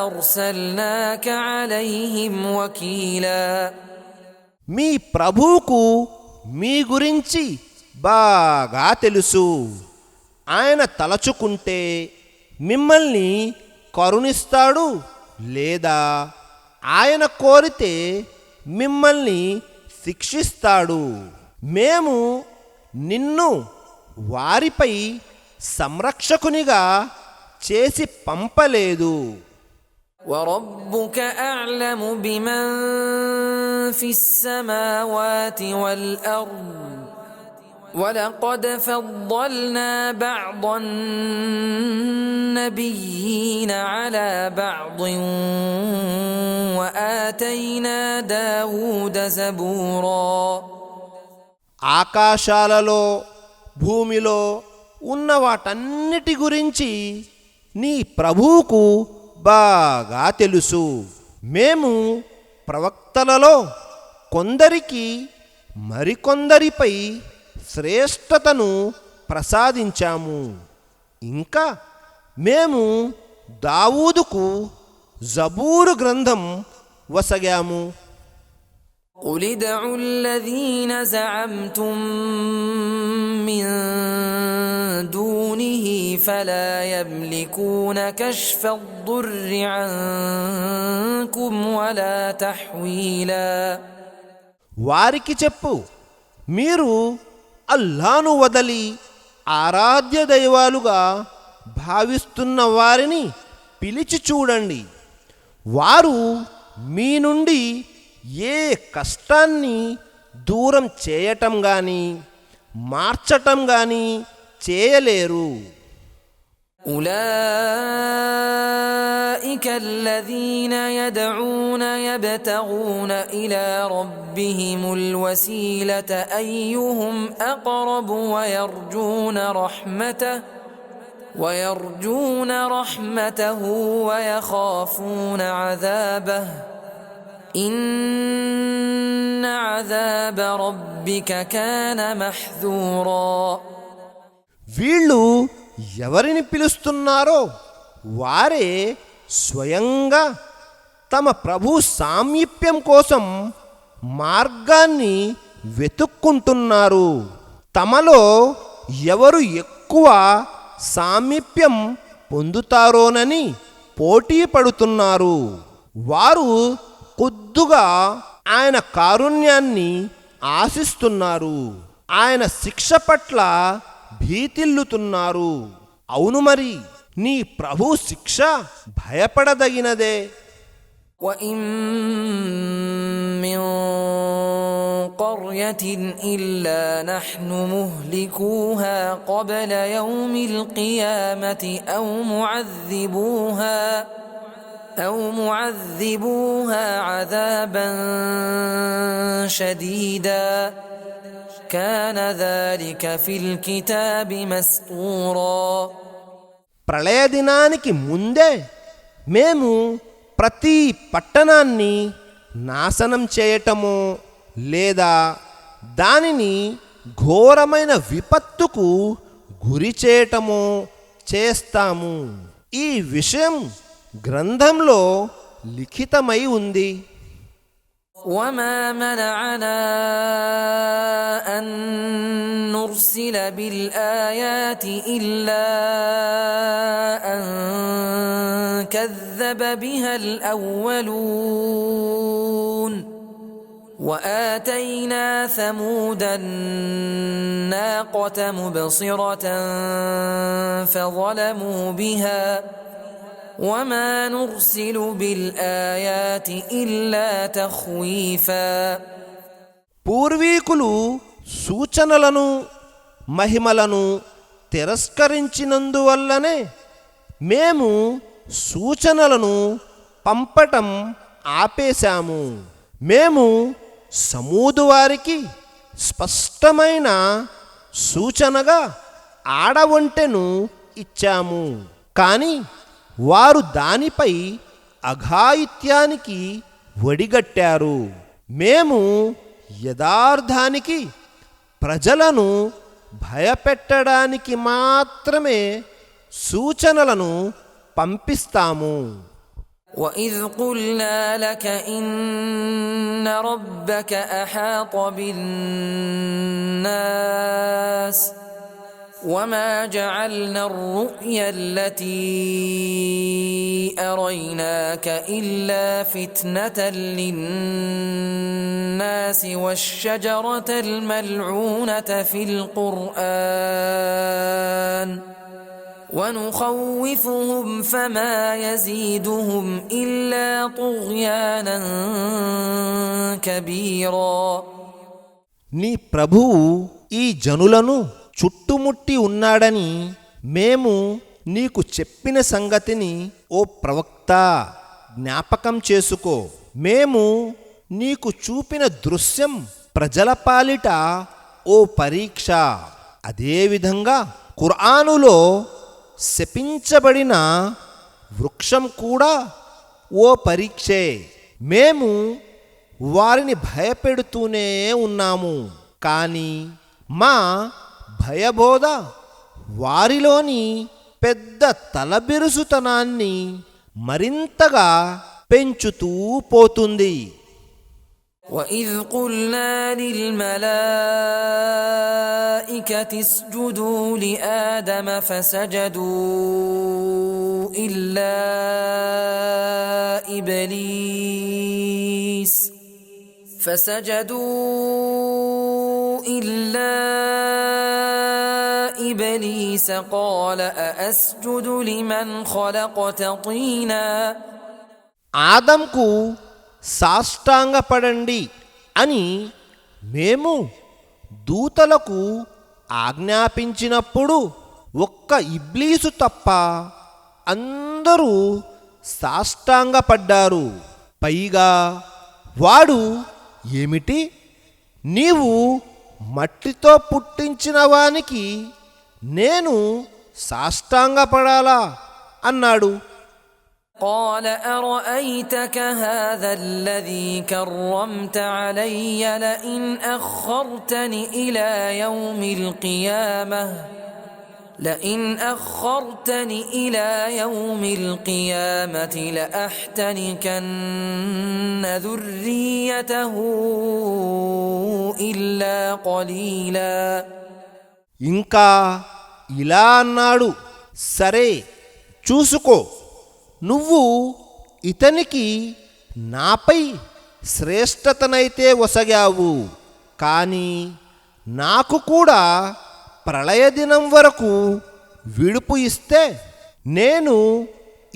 أرسلناك عليهم وكيلا. మీ ప్రభువుకు మీ గురించి బాగా తెలుసు. ఆయన తలచుకుంటే మిమ్మల్ని కరుణిస్తాడు, లేదా ఆయన కోరితే మిమ్మల్ని శిక్షిస్తాడు. మేము నిన్ను వారిపై సంరక్షకునిగా చేసి పంపలేదు. وربك أعلم بمن في السماوات والأرض ولقد فضلنا بعض النبيين على بعض وآتينا داود زبورا. ఆకాశాలలో భూమిలో ఉన్న వాటన్నిటి గురించి నీ ప్రభువుకు బాగా తెలుసు. మేము ప్రవక్తలలో కొందరికి మరికొందరిపై శ్రేష్టతను ప్రసాదించాము. ఇంకా మేము దావూదుకు జబూరు గ్రంథం వసగాము. قل ادعوا الذين زعمتم من دونه فلا يملكون كشف الضر عنكم ولا تحويلا. వారికి చెప్పు, మీరు అల్లాను వదలి ఆరాధ్య దైవాలుగా భావిస్తున్న వారిని పిలిచి చూడండి. వారు మీ నుండి ఏ కష్టాన్ని దూరం చేయటం గాని మార్చటం గాని చేయలేరు. أولئك الذين يدعون يبتغون إلى ربهم الوسيلة أيهم أقرب ويرجون رحمته ويخافون عذابه إن عذاب ربك كان محذورا. వీళ్ళు ఎవరిని పిలుస్తున్నారో వారే స్వయంగా తమ ప్రభు సామీప్యం కోసం మార్గాన్ని వెతుక్కుంటున్నారు. తమలో ఎవరు ఎక్కువ సామీప్యం పొందుతారోనని పోటీ పడుతున్నారు. వారు కొద్దుగా ఆయన కారుణ్యాన్ని ఆశిస్తున్నారు. ఆయన శిక్ష పట్ల భీతిల్లుతున్నారు. అవును మరి, నీ ప్రభు శిక్ష భయపడదగినదే. وَإِن مِّن قَرْيَةٍ إِلَّا نَحْنُ مُهْلِكُوهَا قَبْلَ يَوْمِ الْقِيَامَةِ أَوْ مُعَذِّبُوهَا عَذَابًا شَدِيدًا كَانَ ذَلِكَ فِي الْكِتَابِ مَسْطُورًا. ప్రళయ దినానికి ముందే మేము ప్రతి పట్టణాన్ని నాశనం చేయటమో లేదా దానిని ఘోరమైన విపత్తుకు గురి చేయటమో చేస్తాము. ఈ విషయం గ్రంథంలో లిఖితమై ఉంది. وما منعنا أن نرسل بالآيات إلا أن كذب بها الأولون وآتينا ثمود الناقة مبصرة فظلموا بها وما نرسل بالآيات إلا تخويفا. పూర్వీకులు సూచనలను మహిమలను తిరస్కరించినందువల్లనే మేము సూచనలను పంపటం ఆపేశాము. మేము సమూదు వారికి స్పష్టమైన సూచనగా ఆడఒంటెను ఇచ్చాము. కానీ వారు దానిపై అఘాయిత్యానికి ఒడిగట్టారు. మేము యథార్థానికి ప్రజలను భయపెట్టడానికి మాత్రమే సూచనలను పంపిస్తాము. وَإِذْ قُلْنَا لَكَ إِنَّ رَبَّكَ أَحَاطَ بِالنَّاسِ وما جعلنا الرؤيا التي أريناك إلا فتنة للناس والشجرة الملعونة في القرآن ونخوفهم فما يزيدهم إلا طغيانا كبيرا. నీ ప్రభువు ఈ జనులను చుట్టుముట్టి ఉన్నాడని మేము నీకు చెప్పిన సంగతిని ఓ ప్రవక్త జ్ఞాపకం చేసుకో. మేము నీకు చూపిన దృశ్యం ప్రజల పాలిట ఓ పరీక్ష. అదేవిధంగా ఖురానులో శపించబడిన వృక్షం కూడా ఓ పరీక్షే. మేము వారిని భయపెడుతూనే ఉన్నాము, కానీ మా భయబోధ వారిలోని పెద్ద తలబిరుసుతనాన్ని మరింతగా పెంచుతూ పోతుంది. وَإِذْ قُلْنَا لِلْمَلَائِكَةِ اسْجُدُوا لِآدَمَ فَسَجَدُوا إِلَّا إِبْلِيسَ قَالَ أَأَسْجُدُ لِمَنْ خَلَقْتَ طِينًا. ఆదంకు సాష్టాంగపడండి అని మేము దూతలకు ఆజ్ఞాపించినప్పుడు ఒక్క ఇబ్లీసు తప్ప అందరూ సాష్టాంగపడ్డారు. పైగా వాడు ఏమిటి, నీవు మట్టితో పుట్టించిన వానికి నేను సాష్టాంగపడాలా అన్నాడు. قال أرأيتك هذا الذي كرمت علي لئن أخرتني إلى يوم القيامة لأحتنكن ذريته إلا قليلا. ఇంకా ఇలా అన్నాడు, సరే చూసుకో, నువ్వు ఇతనికి నాపై శ్రేష్టతనైతే వసగావు, కానీ నాకు కూడా ప్రళయదినం వరకు విడుపు ఇస్తే నేను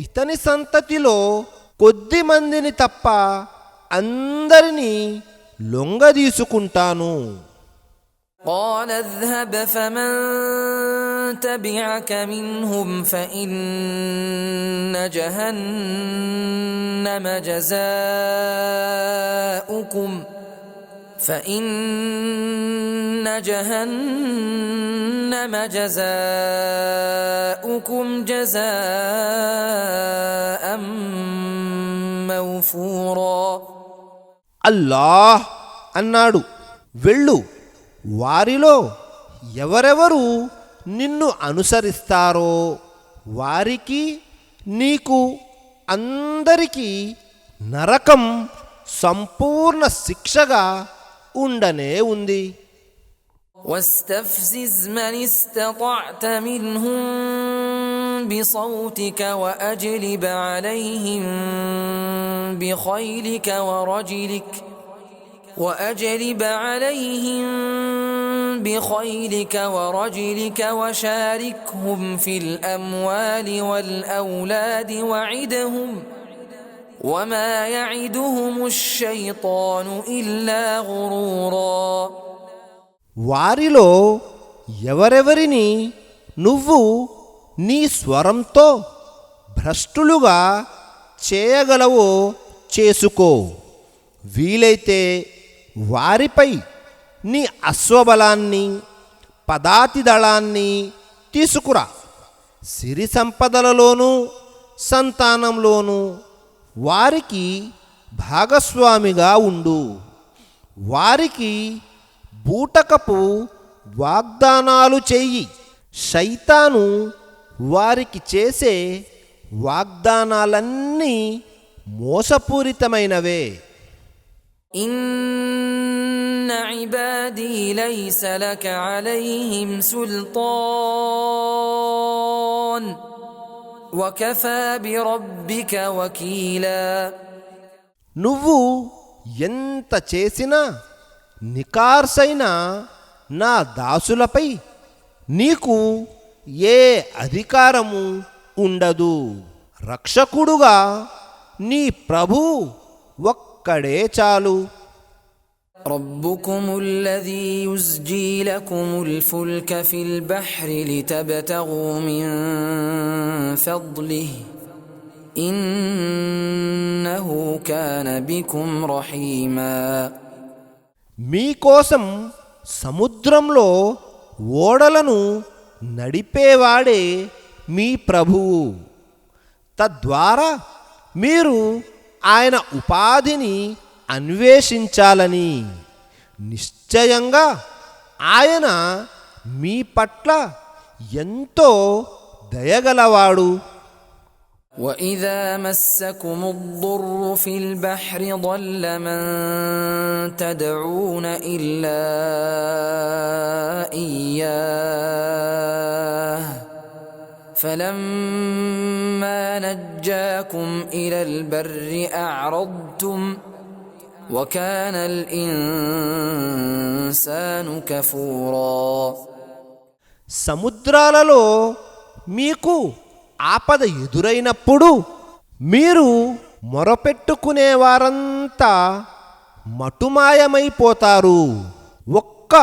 ఇతని సంతతిలో కొద్ది మందిని తప్ప అందరినీ లొంగదీసుకుంటాను. قال اذهب فمن تبعك منهم فإن جهنم جزاؤكم جزاء موفورا. అల్లాహ్ అన్నాడు, వెళ్ళు, వారిలో ఎవరెవరు నిన్ను అనుసరిస్తారో వారికి నీకు అందరికీ నరకం సంపూర్ణ శిక్షగా ఉండనే ఉంది. واستفزز من استطعت منهم بصوتك وأجلب عليهم بخيلك ورجلك وشاركهم في الأموال والأولاد وعدهم وما يعدهم الشيطان إلا غرورا. వారిలో ఎవరెవరిని నువ్వు నీ స్వరంతో భ్రష్టులుగా చేయగలవో చేసుకో. వీలైతే వారిపై నీ అశ్వబలాన్ని పదాతి దళాన్ని తీసుకురా. సిరి సంపదలలోనూ సంతానంలోనూ వారికి భాగస్వామిగా ఉండు. వారికి బూటకపు వాగ్దానాలు చెయ్యి. శైతాను వారికి చేసే వాగ్దానాలన్నీ మోసపూరితమైనవే. إن عبادي ليس لك عليهم سلطان وكفى بربك وكيلا. నువ్వు ఎంత చేసినా నికార్సైన నా దాసులపై నీకు ఏ అధికారము ఉండదు. రక్షకుడుగా నీ ప్రభు ఒక్కడే చాలు. ربكم الذي يزجي لكم الفلك في البحر لتبتغوا من فضله إنه كان بكم رحيما. మీకోసం సముద్రంలో ఓడలను నడిపేవాడే మీ ప్రభువు. తద్వారా మీరు ఆయన ఉపాధిని అన్వేషించాలని. నిశ్చయంగా ఆయన మీ పట్ల ఎంతో దయగలవాడు. وَإِذَا مَسَّكُمُ الضُّرُّ فِي الْبَحْرِ ضَلَّ مَن تَدْعُونَ إِلَّا إِيَّاهُ فَلَمَّا نَجَّاكُمْ إِلَى الْبَرِّ أَعْرَضْتُمْ وَكَانَ الْإِنسَانُ كَفُورًا. సముద్రాలలో మీకు ఆపద ఎదురైనప్పుడు మీరు మొరపెట్టుకునేవారంతా మటుమాయమైపోతారు. ఒక్క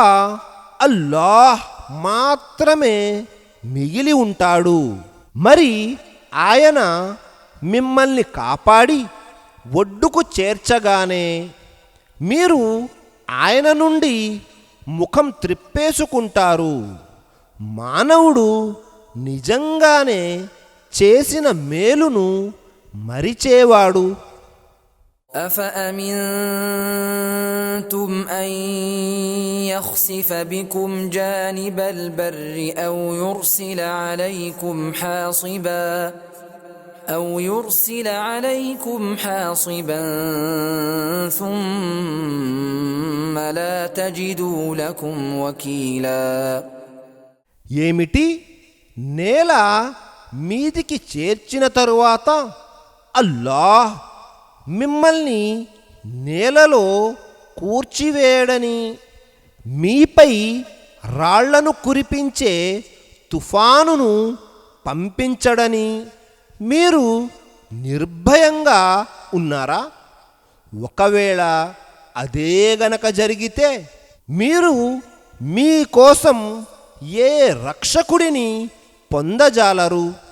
అల్లాహ్ మాత్రమే మిగిలి ఉంటాడు. మరి ఆయన మిమ్మల్ని కాపాడి ఒడ్డుకు చేర్చగానే మీరు ఆయన నుండి ముఖం త్రిప్పేసుకుంటారు. మానవుడు నిజంగానే చేసిన మేలును మరిచేవాడు. أفأمنتم أن يخسف بكم جانب البر أو يرسل عليكم حاصبا ثم لا تجدوا لكم وكيلا. ఏమిటి, నేల మీదికి చేర్చిన తరువాత అల్లాహ్ మిమ్మల్ని నేలలో కూర్చివేయడని, మీపై రాళ్లను కురిపించే తుఫానును పంపించడని మీరు నిర్భయంగా ఉన్నారా? ఒకవేళ అదే గనక జరిగితే మీరు మీకోసం ఏ రక్షకుడిని పొందజాలరు?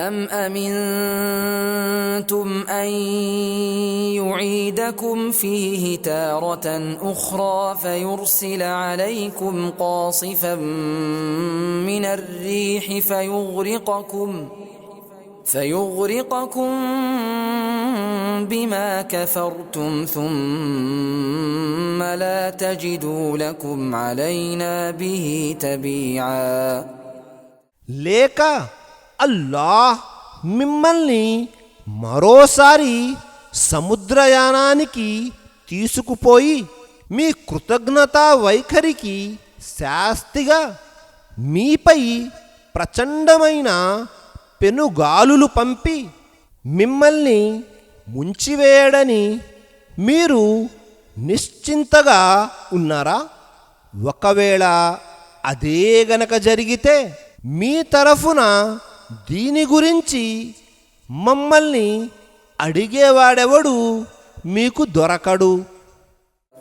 أم أمنتم أن يعيدكم فيه تارة أخرى فيرسل عليكم قاصفا من الريح فيغرقكم بما كفرتم ثم لا تجدوا لكم علينا به تبيعا. లేక అల్లాహ్ మిమ్మల్ని మరోసారి సముద్రయానానికి తీసుకుపోయి మీ కృతజ్ఞతా వైఖరికి శాస్తిగా మీపై ప్రచండమైన పెనుగాలులు పంపి మిమ్మల్ని ముంచివేయడని మీరు నిశ్చింతగా ఉన్నారా? ఒకవేళ అదే గనక జరిగితే మీ తరఫున దీని గురించి మమ్మల్ని అడిగేవాడెవడు మీకు దొరకడు.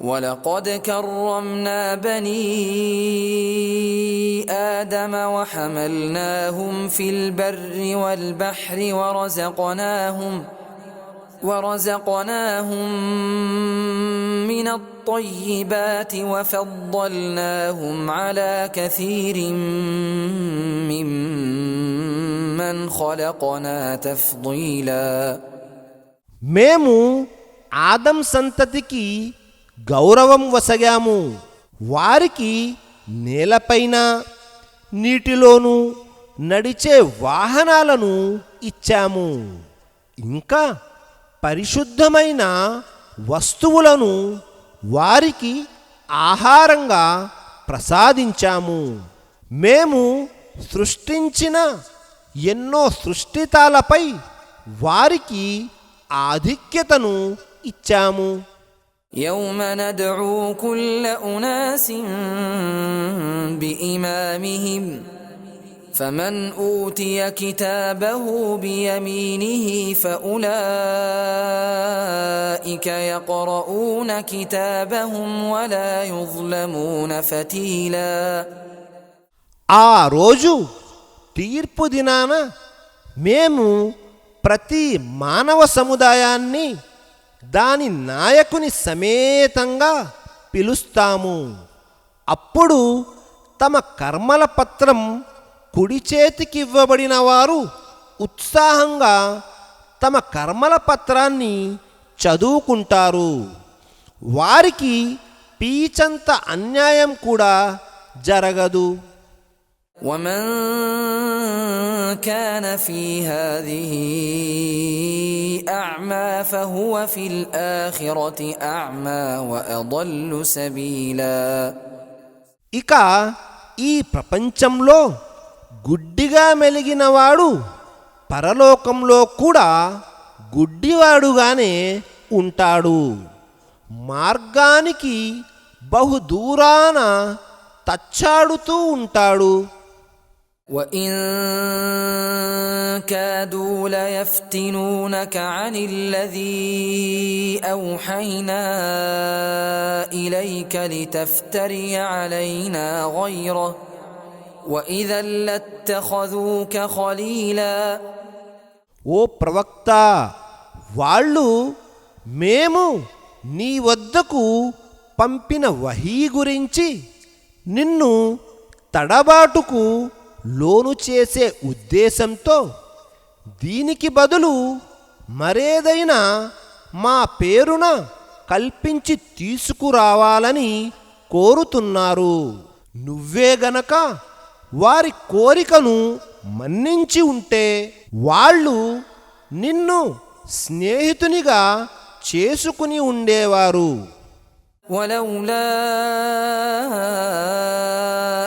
وَلَقَدْ كَرَّمْنَا بَنِي آدَمَ وَحَمَلْنَاهُمْ فِي الْبَرِّ وَالْبَحْرِ ورزقناهم من الطيبات وفضلناهم على كثير ممن خلقنا تفضيلا. మేము ఆదం సంతతికి గౌరవం వసగాము. వారికి నేలపైన నీటిలోనూ నడిచే వాహనాలను ఇచ్చాము. ఇంకా పరిశుద్ధమైన వస్తువులను వారికి ఆహారంగా ప్రసాదించాము. మేము సృష్టించిన ఎన్నో సృష్టితాలపై వారికి ఆధిక్యతను ఇచ్చాము. يوم ندعو كل أناس بإمامهم فمن أوتي كتابه بيمينه فأولئك يقرؤون كتابهم ولا يظلمون فتيلا. ఆ రోజు తీర్పు దినాన మేము ప్రతి మానవ సముదాయాన్ని దాని నాయకుని సమేతంగా పిలుస్తాము. అప్పుడు తమ కర్మల పత్రం కుడి చేతికివ్వబడిన వారు ఉత్సాహంగా తమ కర్మల పత్రాన్ని చదువుకుంటారు. వారికి పీచంత అన్యాయం కూడా జరగదు. ومن كان في هذه أعمى فهو في الآخرة أعمى وأضل سبيلا. ఇక ఈ ప్రపంచంలో గుడ్డిగా మెలిగినవాడు పరలోకంలో కూడా గుడ్డివాడుగానే ఉంటాడు. మార్గానికి బహుదూరాన తచ్చాడుతూ ఉంటాడు. وَإِن كَادُوا لَيَفْتِنُونَكَ عَنِ الَّذِي أَوْحَيْنَا إِلَيْكَ لِتَفْتَرِيَ عَلَيْنَا غَيْرَهُ وَإِذًا لَاتَّخَذُوكَ خَلِيلًا. ఓ ప్రవక్త, వాళ్ళు మేము నీ వద్దకు పంపిన వహీ గురించి నిన్ను తడబాటుకు లోను చేసే ఉద్దేశంతో దీనికి బదులు మరేదైనా మా పేరున కల్పించి తీసుకురావాలని కోరుతున్నారు. నువ్వే గనక వారి కోరికను మన్నించి ఉంటే వాళ్ళు నిన్ను స్నేహితునిగా చేసుకుని ఉండేవారు. ولولا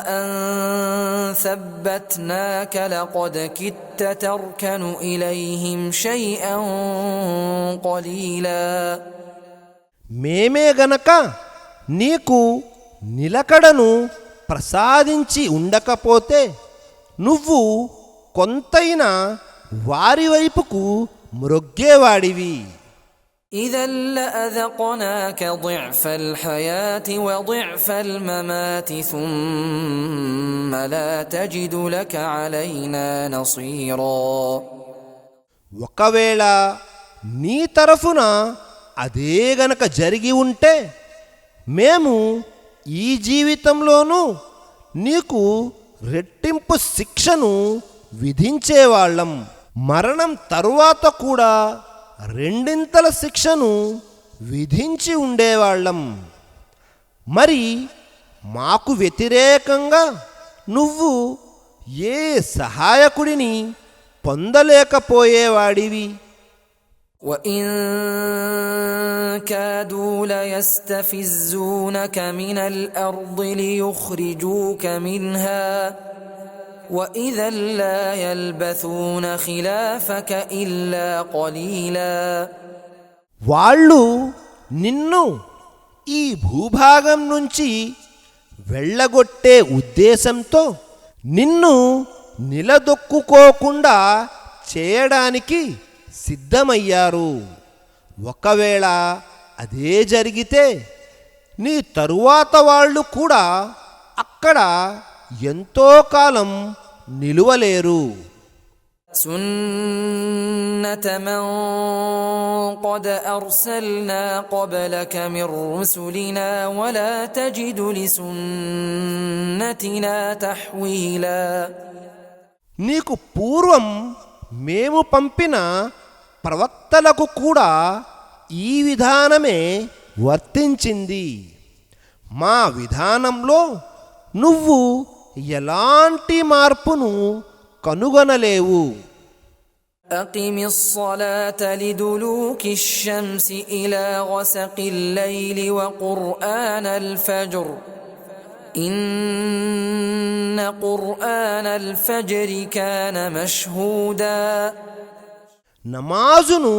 أن ثبتناك لقد كدت تركن إليهم شيئا قليلا. మేమే గనక నీకు నిలకడను ప్రసాదించి ఉండకపోతే నువ్వు కొంతైనా వారి వైపుకు మ్రొగ్గేవాడివి. إذا لأذقناك ضعف الحياة وضعف الممات ثم لا تجد لك علينا نصيرا. ఒకవేళ నీ తరఫున అదే గనక జరిగి ఉంటే మేము ఈ జీవితంలోనూ నీకు రెట్టింపు శిక్షను విధించేవాళ్ళం. మరణం తరువాత కూడా రెండింతల శిక్షను విధించి ఉండేవాళ్ళం. మరి మాకు వ్యతిరేకంగా నువ్వు ఏ సహాయకుడిని పొందలేకపోయేవాడివి. وَإِن كَادُوا لَيَسْتَفِزُّونَكَ مِنَ الْأَرْضِ لِيُخْرِجُوكَ مِنْهَا وَإِذًا لَا يَلْبَثُونَ خِلَافَكَ إِلَّا قَلِيلًا. వాళ్ళు నిన్ను ఈ భూభాగం నుంచి వెళ్ళగొట్టే ఉద్దేశంతో నిన్ను నిలదొక్కుకోకుండా చేయడానికి సిద్ధమయ్యారు. ఒకవేళ అదే జరిగితే నీ తరువాత వాళ్ళు కూడా అక్కడ ఎంతో కాలం నిలువలేరు. سُنَّةَ مَنْ قَدْ أَرْسَلْنَا قَبْلَكَ مِنْ رُسُلِنَا وَلَا تَجِدُ لِسُنَّتِنَا تَحْوِيلًا. నీకు పూర్వం మేము పంపిన ప్రవక్తలకు కూడా ఈ విధానమే వర్తించింది. మా విధానంలో నువ్వు ఎలాంటి మార్పును కనుగొనలేవు. أقم الصلاة لدلوك الشمس إلى غسق الليل وقرآن الفجر إن قرآن الفجر كان مشهودا నమాజును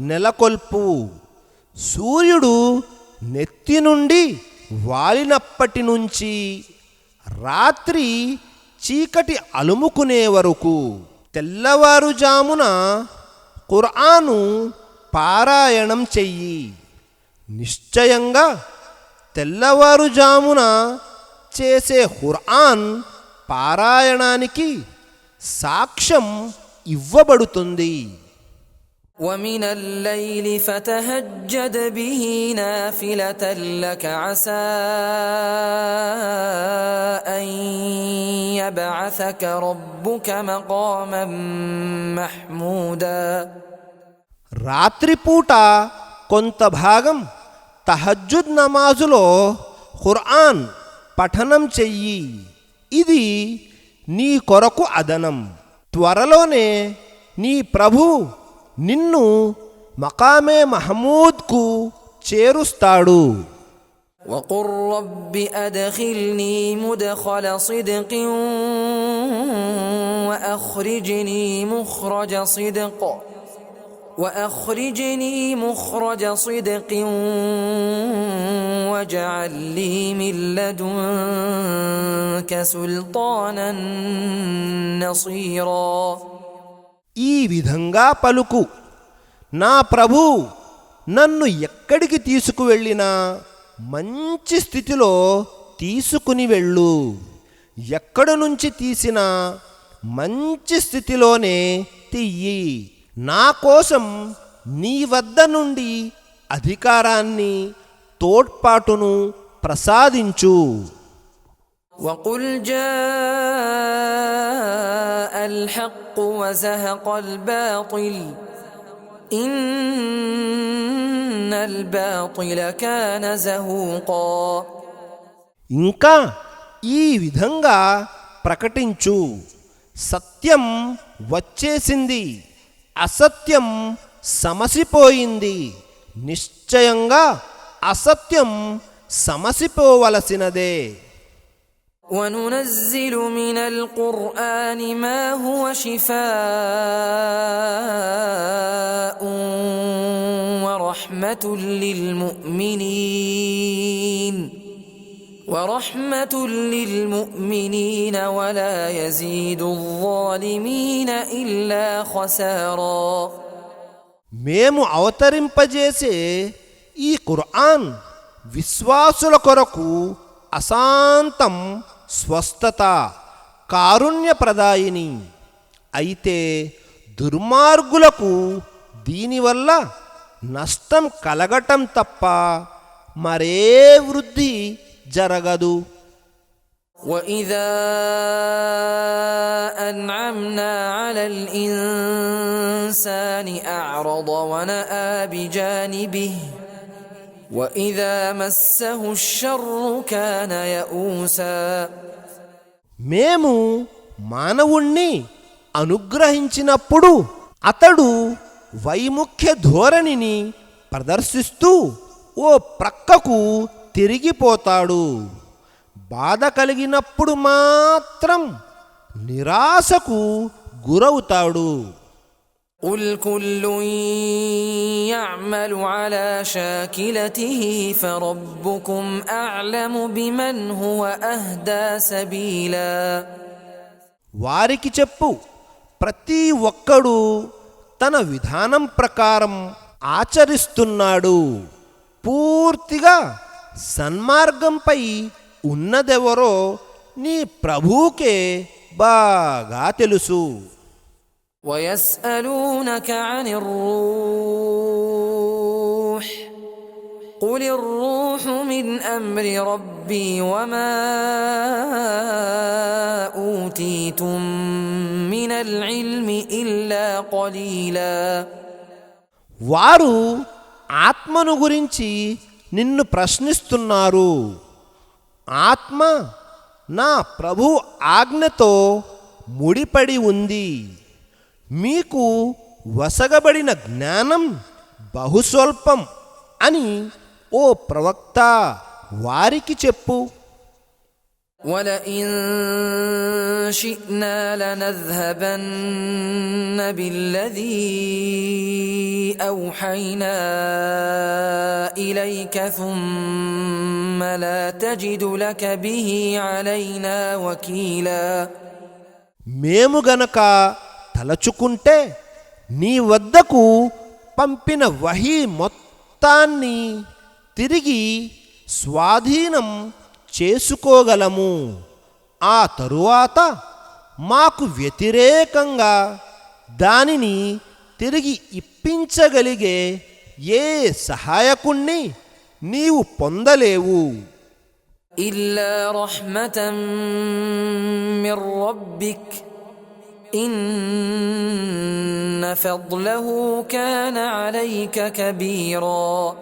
నెలకొల్పు సూర్యుడు నెత్తి నుండి వాలినప్పటి నుంచి రాత్రి చీకటి అలుముకునే వరకు తెల్లవారుజామున ఖుర్ఆను పారాయణం చెయ్యి. నిశ్చయంగా తెల్లవారుజామున చేసే ఖుర్ఆన్ పారాయణానికి సాక్ష్యం ఇవ్వబడుతుంది. ومن الليل فتهجد به نافلة لك عسى أن يبعثك ربك مقاما محمودا రాత్రిపూట కొంత భాగం తహజ్జుద్ నమాజులో ఖుర్ఆన్ పఠనం చెయ్యి. ఇది నీ కొరకు అదనం. త్వరలోనే నీ ప్రభు నిన్ను మకామే మహమూద్కు చేరుస్తాడు. وقل رب أدخلني مدخل صدق وأخرجني مخرج صدق واجعل لي من لدنك سلطانا نصيرا ఈ విధంగా పలుకు, నా ప్రభు నన్ను ఎక్కడికి తీసుకువెళ్ళినా మంచి స్థితిలో తీసుకుని వెళ్ళు. ఎక్కడి నుంచి తీసినా మంచి స్థితిలోనే తీయి. నా కోసం నీ వద్ద నుండి అధికారాన్ని తోడ్పాటును ప్రసాదించు. وقل جاء الحق وزهق الباطل إن الباطل كان زهوقا ఇంకా ఈ విధంగా ప్రకటించు, సత్యం వచ్చేసింది, అసత్యం సమసిపోయింది. నిశ్చయంగా అసత్యం సమసిపోవలసినదే. وننزل من القرآن ما هو شفاء ورحمة للمؤمنين ولا يزيد الظالمين إلا خسارا మేము అవతరింపజేసే ఈ ఖుర్ఆన్ విశ్వాసుల కొరకు అశాంతం, స్వస్థత, కారుణ్యప్రదాయిని. అయితే దుర్మార్గులకు దీనివల్ల నష్టం కలగటం తప్ప మరే వృద్ధి జరగదు. وإذا أنعمنا على الإنسان أعرض ونأى بجانبه وإذا مسه الشر كان يئوسا మేము మానవుణ్ణి అనుగ్రహించినప్పుడు అతడు వైముఖ్య ధోరణిని ప్రదర్శిస్తూ ఓ ప్రక్కకు తిరిగిపోతాడు. బాధ కలిగినప్పుడు మాత్రం నిరాశకు గురవుతాడు. قل كل يعمل على شاكلته فربكم أعلم بمن هو أهدى سبيلا వారికి చెప్పు, ప్రతి ఒక్కడు తన విధానం ప్రకారం ఆచరిస్తున్నాడు. పూర్తిగా సన్మార్గంపై ఉన్నదెవరో నీ ప్రభువుకే బాగా తెలుసు. ويسألونك عن الروح قل الروح من أمر ربي وما أوتيتم من العلم إلا قليلا వారు ఆత్మను గురించి నిన్ను ప్రశ్నిస్తున్నారు. ఆత్మ నా ప్రభు ఆజ్ఞతో ముడిపడి ఉంది. మీకు వసగబడిన జ్ఞానం బహుస్వల్పం అని ఓ ప్రవక్త వారికి చెప్పు. وَلَئِن شِئْنَا لَنَذْهَبَنَّ بِالَّذِي أَوْحَيْنَا إِلَيْكَ ثُمَّ لَا تَجِدُ لَكَ بِهِ عَلَيْنَا وَكِيلًا. మేము గనక తలచుకుంటే నీ వద్దకు పంపిన వహీ మొత్తాన్ని తిరిగి స్వాధీనం చేసుకోగలము. ఆ తరువాత మాకు వ్యతిరేకంగా దానిని తిరిగి ఇప్పించగలిగే ఏ సహాయకుణ్ణి నీవు పొందలేవు. إِلَّا رَحْمَةً مِّن رَّبِّكَ إِنَّ فَضْلَهُ كَانَ عَلَيْكَ كَبِيرًا.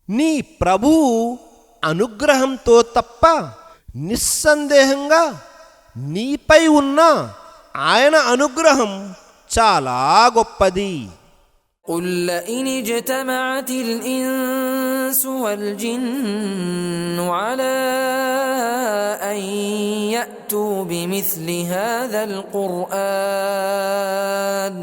నీ ప్రభువు అనుగ్రహంతో తప్ప నిస్సందేహంగా నీపై ఉన్న ఆయన అనుగ్రహం చాలా గొప్పది. قُل لَّئِنِ اجْتَمَعَتِ الْإِنسُ وَالْجِنُّ عَلَىٰ أَن يَأْتُوا بِمِثْلِ هَٰذَا الْقُرْآنِ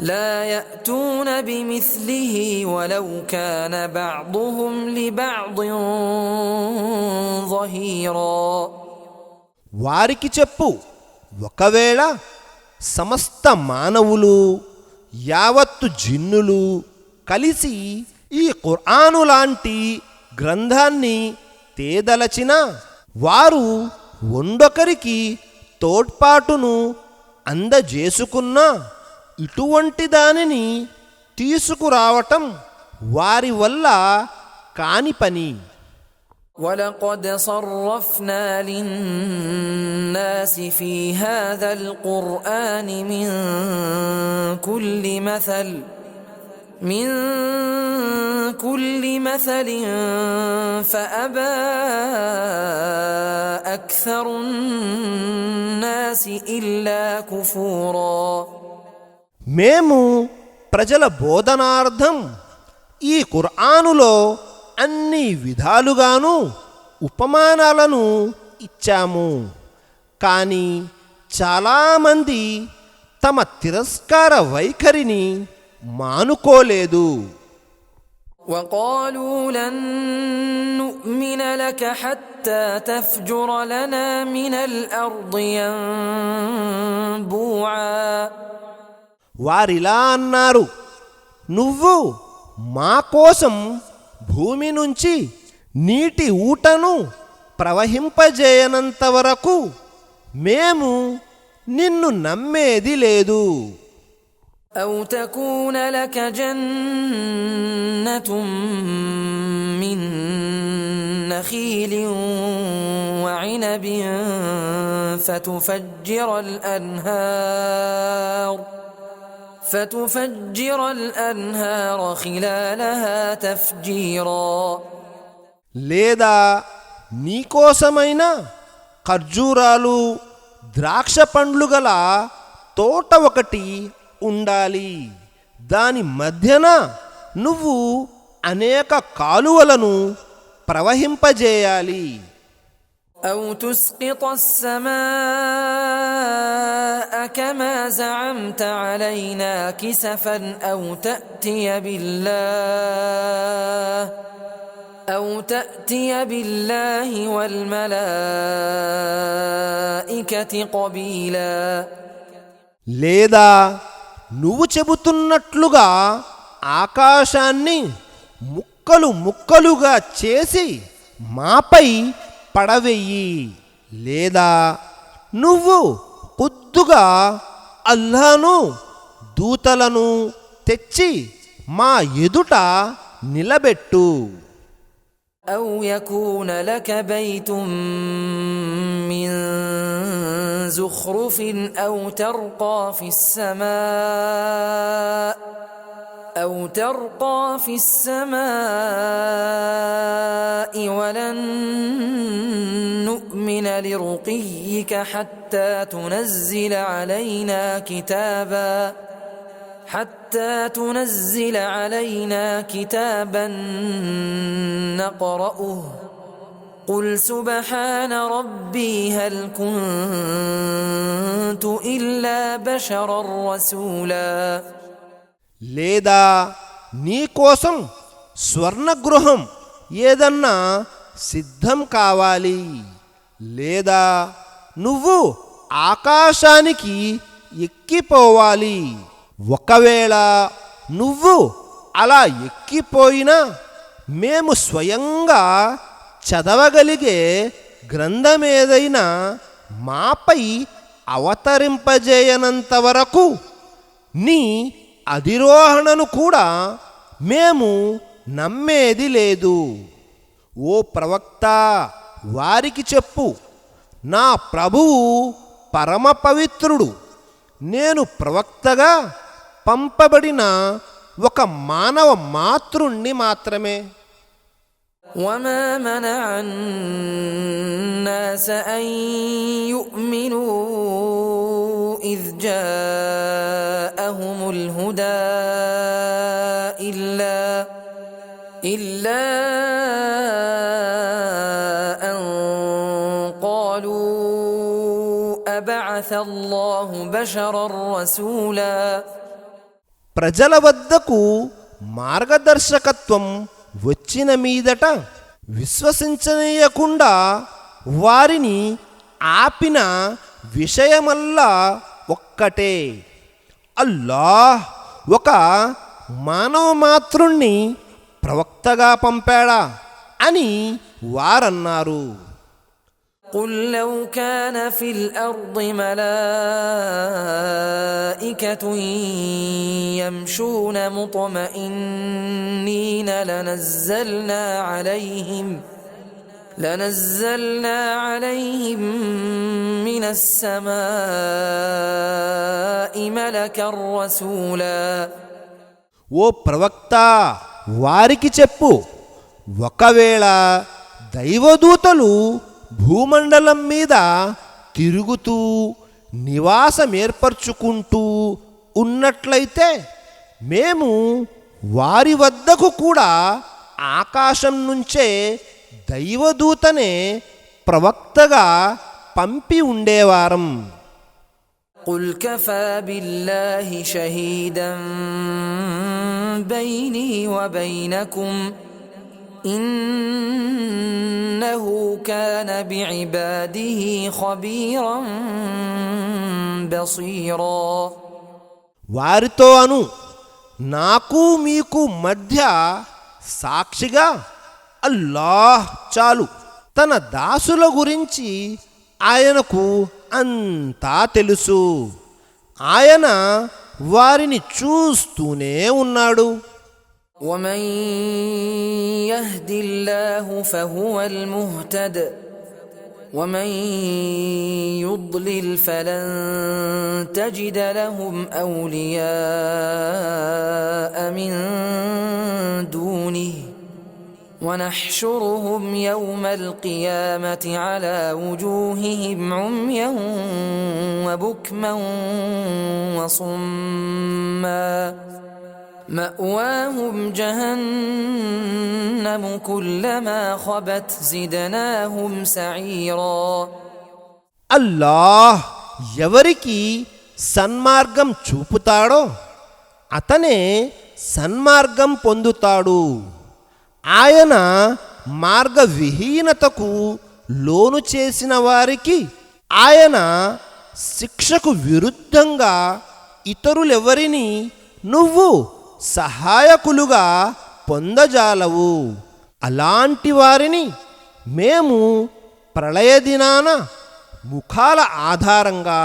لا يأتون بمثله ولو كان بعضهم لبعض ظهيرا. వారికి చెప్పు, ఒకవేళ సమస్త మానవులు యావత్తు జిన్నులు కలిసి ఈ ఖురాను లాంటి గ్రంథాన్ని తేదలచిన వారు ఒండొకరికి తోడ్పాటును అందజేసుకున్న ఇటువంటి దానిని తీసుకురావటం వారి వల్ల కాని పని. وَلَقَدْ صَرَّفْنَا لِلنَّاسِ فِي هَذَا الْقُرْآنِ من كل مثل فأبى أكثر الناس إلا كفورا. మేము ప్రజల బోధనార్థం ఈ ఖురానులో అన్ని విధాలుగాను ఉపమానాలను ఇచ్చాము. కానీ చాలామంది తమ తిరస్కార వైఖరిని మానుకోలేదు. وقالوا لن نؤمن لك حتى تفجر لنا من الأرض ينبوعا. వారిలా అన్నారు, నువ్వు మా కోసం భూమి నుంచి నీటి ఊటను ప్రవహింపజేయనంత వరకు మేము నిన్ను నమ్మేది లేదు. أو تكون لك جنة من نخيل وعنب فتفجر الأنهار خلالها تفجيرا. లేదా నీకోసమైన ఖర్జూరాలు ద్రాక్ష పండ్లు గల తోట ఒకటి ఉండాలి. దాని మధ్యన నువ్వు అనేక కాలువలను ప్రవహింపజేయాలి. أو تسقط السماء كما زعمت علينا كسفا أو تأتي بالله والملائكة قبيلا. లేదా నువ్వు చెబుతున్నట్లుగా ఆకాశాన్ని ముక్కలు ముక్కలుగా చేసి మాపై పడవెయ్యి. లేదా నువ్వు కొద్దుగా అల్లాను దూతలను తెచ్చి మా ఎదుట నిలబెట్టు. أو يكون لك بيت من زخرف أو أو ترقى في السماء ولن نؤمن لرقيك حتى تنزل علينا كتابا نقرأه قل سبحان ربي هل كنت إلا بشرا رسولا లేదా నీకోసం స్వర్ణగృహం ఏదన్నా సిద్ధం కావాలి, లేదా నువ్వు ఆకాశానికి ఎక్కిపోవాలి. ఒకవేళ నువ్వు అలా ఎక్కిపోయినా మేము స్వయంగా చదవగలిగే గ్రంథమేదైనా మాపై అవతరింపజేయనంత వరకు నీ అధిరోహణను కూడా మేము నమ్మేది లేదు. ఓ ప్రవక్త, వారికి చెప్పు, నా ప్రభువు పరమ పవిత్రుడు. నేను ప్రవక్తగా పంపబడిన ఒక మానవ మాతృణ్ణి మాత్రమే. وما منع الناس أن يؤمنوا إذ جاءهم الهدى إلا أن قالوا أبعث الله بشرا رسولا ప్రజల వద్దకు మార్గదర్శకత్వం వచ్చిన మీదట విశ్వసించనీయకుండా వారిని ఆపిన విషయమల్లా ఒక్కటే, అల్లాహ్ ఒక మానవ మాతృణ్ణి ప్రవక్తగా పంపాడా అని వారన్నారు. قل لو كان في الأرض ملائكة يمشون مطمئنين لنزلنا عليهم من السماء ملكا رسولا ఓ ప్రవక్త, వారికి చెప్పు, ఒకవేళ దైవదూతలు భూమండలం మీద తిరుగుతూ నివాసమేర్పరచుకుంటూ ఉన్నట్లయితే మేము వారి వద్దకు కూడా ఆకాశం నుంచే దైవదూతనే ప్రవక్తగా పంపి ఉండేవారం. قل كفى بالله شهيدا بيني وبينكم إنه كان بعباده خبيرا بصيرا వారితో అను, నాకు మీకు మధ్య సాక్షిగా అల్లాహ్ చాలు. తన దాసుల గురించి ఆయనకు అంతా తెలుసు. ఆయన వారిని చూస్తూనే ఉన్నాడు. ومن يهد الله فهو المهتد ومن يضلل فلن تجد لهم أولياء من دونه ونحشرهم يوم القيامة على وجوههم عميا وبكما وصما مأواهم جهنم كلما خبت زدناهم سعيرا అల్లాహ్ ఎవరికి సన్మార్గం చూపుతాడో అతనే సన్మార్గం పొందుతాడు. ఆయన మార్గవిహీనతకు లోను చేసిన వారికి ఆయన శిక్షకు విరుద్ధంగా ఇతరులెవరిని నువ్వు సహాయకులుగా పొందజాలవు. అలాంటి వారిని మేము ప్రళయదినాన ముఖాల ఆధారంగా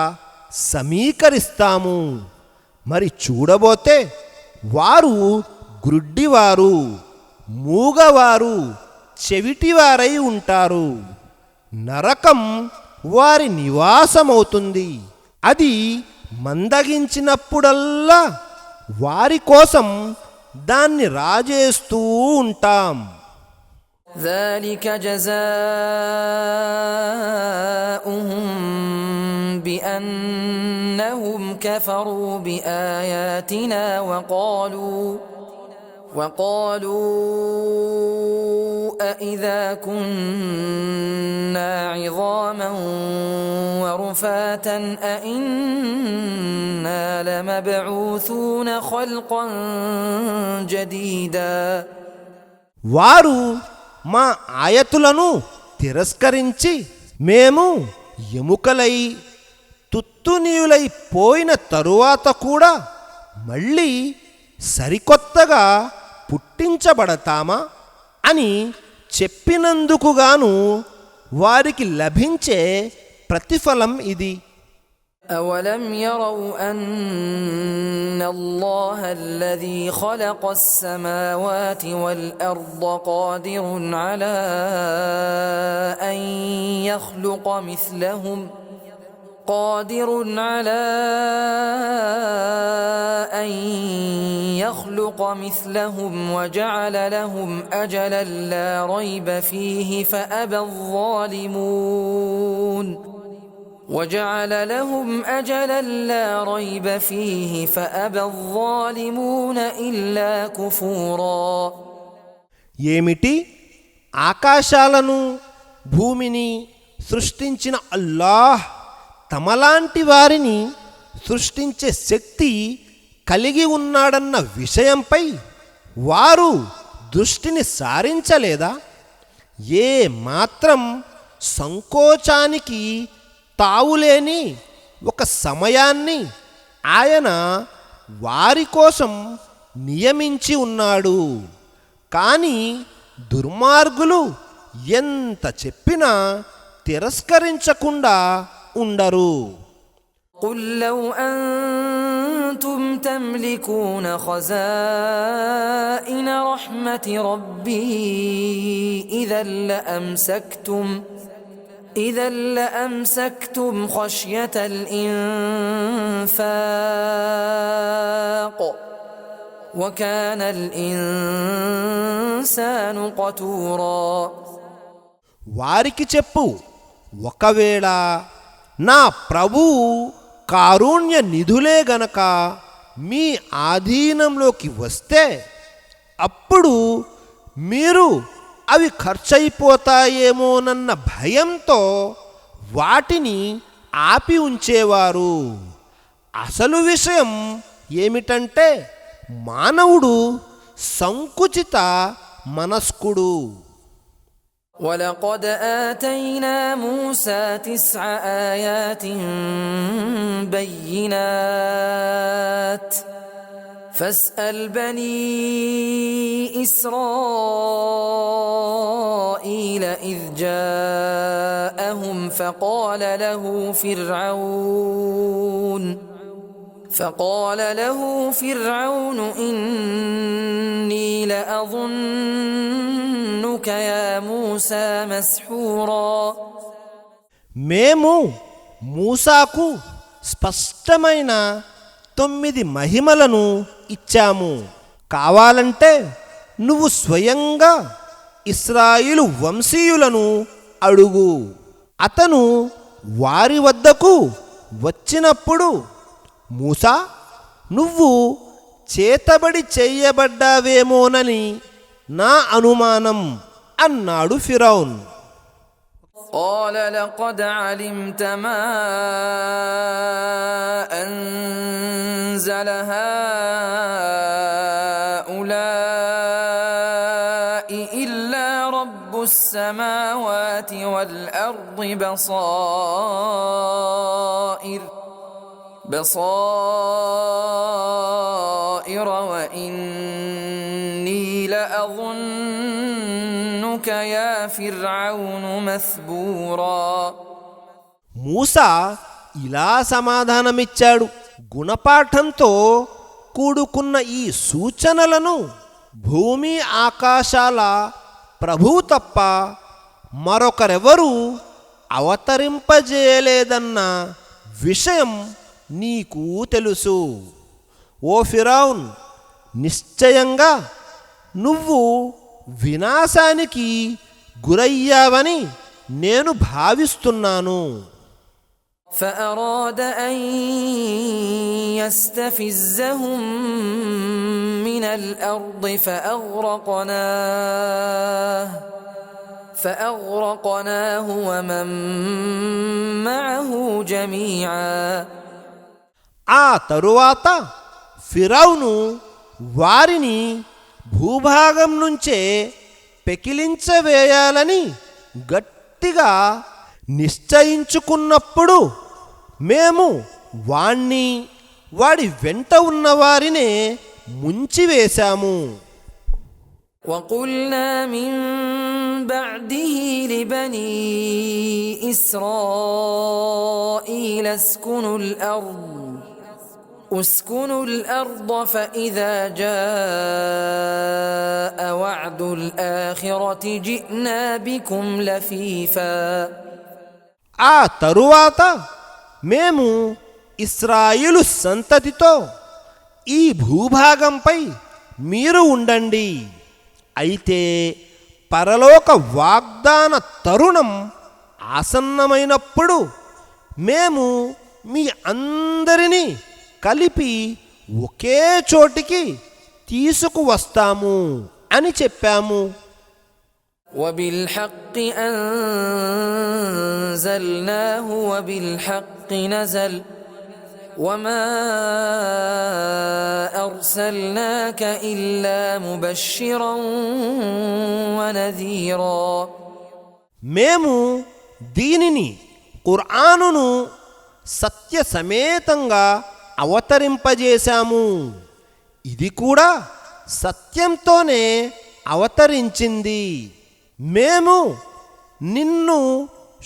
సమీకరిస్తాము. మరి చూడబోతే వారు గ్రుడ్డివారు, మూగవారు, చెవిటివారై ఉంటారు. నరకం వారి నివాసమవుతుంది. అది మందగించినప్పుడల్లా వారి కోసం దాన్ని రాజేస్తూ ఉంటాం. ذلك جزاؤهم بأنهم كفروا بآياتنا وقالوا أإذا كنا عظاما ورفاتا أإنا لمبعوثون خلقا جديدا. వారు మా ఆయతులను తిరస్కరించి మేము ఎముకలై తుత్తునీయులై పోయిన తరువాత కూడా మళ్ళీ సరికొత్తగా పుట్టించబడతామా అని చెప్పినందుకుగాను వారికి లభించే ప్రతిఫలం ఇది. أولم يروا أن الله الذي خلق السماوات والأرض قادر على أن يخلق مثلهم وجعل لهم أجلا لا ريب فيه فأبى الظالمون إلا كفورا. ఏమిటి? ఆకాశాలను భూమిని సృష్టించిన అల్లాహ్ తమలాంటి వారిని సృష్టించే శక్తి కలిగి ఉన్నాడన్న విషయంపై వారు దృష్టిని సారించలేదా? ఏ మాత్రం సంకోచానికి తావులేని ఒక సమయాన్ని ఆయన వారి కోసం నియమించి ఉన్నాడు. కానీ దుర్మార్గులు ఎంత చెప్పినా తిరస్కరించకుండా ఉండరు. قل لو أنتم تملكون خزائن رحمة ربي إذا لأمسكتم خشية الإنفاق وكان الإنسان قتورا. వారికి చెప్పు, ఒకవేళ నా ప్రభువు కారుణ్య నిధులే గనక మీ ఆధీనంలోకి వస్తే అప్పుడు మీరు అవి ఖర్చయిపోతాయేమోనన్న భయంతో వాటిని ఆపి ఉంచేవారు. అసలు విషయం ఏమిటంటే మానవుడు సంకుచిత మనస్కుడు. ولقد آتينا موسى 9 آيات بينات فاسأل بني إسرائيل إذ جاءهم فقال له فرعون إني لأظنك يا موسى مسحورا. మేము మూసాకు స్పష్టమైన 9 మహిమలను ఇచ్చాము. కావాలంటే నువ్వు స్వయంగా ఇశ్రాయేలు వంశీయులను అడుగు. అతను వారి వద్దకు వచ్చినప్పుడు, మూసా, నువ్వు చేతబడి చెయ్యబడ్డావేమోనని నా అనుమానం అన్నాడు ఫిరౌన్. قال لقد علمت ما أنزل هؤلاء إلا رب السماوات والأرض بصائر وإني لأظنك يا فرعون مثبورا. మూసా ఇలా సమాధానమిచ్చాడు, గుణపాఠంతో కూడుకున్న ఈ సూచనలను భూమి ఆకాశాల ప్రభువు తప్ప మరొకరెవరూ అవతరింపజేయలేదన్న విషయం నీకు తెలుసు. ఓ ఫిరౌన్, నిశ్చయంగా నువ్వు వినాశానికి గురయ్యావని నేను భావిస్తున్నాను. فأراد أن يستفزهم من الأرض فأغرقناه ومن معه جميعا. ఆ తరువాత ఫిరౌను వారిని భూభాగం నుంచే పెకిలించవేయాలని గట్టిగా నిశ్చయించుకున్నప్పుడు మేము వాణ్ణి వాడి వెంట ఉన్నవారినే ముంచివేశాము. وقلنا من بعده لبني إسرائيل اسكنوا الأرض فإذا جاء وعد الآخرة جئنا بكم لفيفا. ఆ తరువాత మేము ఇశ్రాయేలు సంతతితో ఈ భూభాగంపై మీరు ఉండండి, అయితే పరలోక వాగ్దాన తరుణం ఆసన్నమైనప్పుడు మేము మీ అందరినీ కలిపి ఒకే చోటికి తీసుకువస్తాము అని చెప్పాము. وبالحق أنزلناه وبالحق نزل وما أرسلناك إلا مبشرا ونذيرا. మేము దీనిని ఖురానును సత్య సమేతంగా అవతరింపజేశాము, ఇది కూడా సత్యంతోనే అవతరించింది. మేము నిన్ను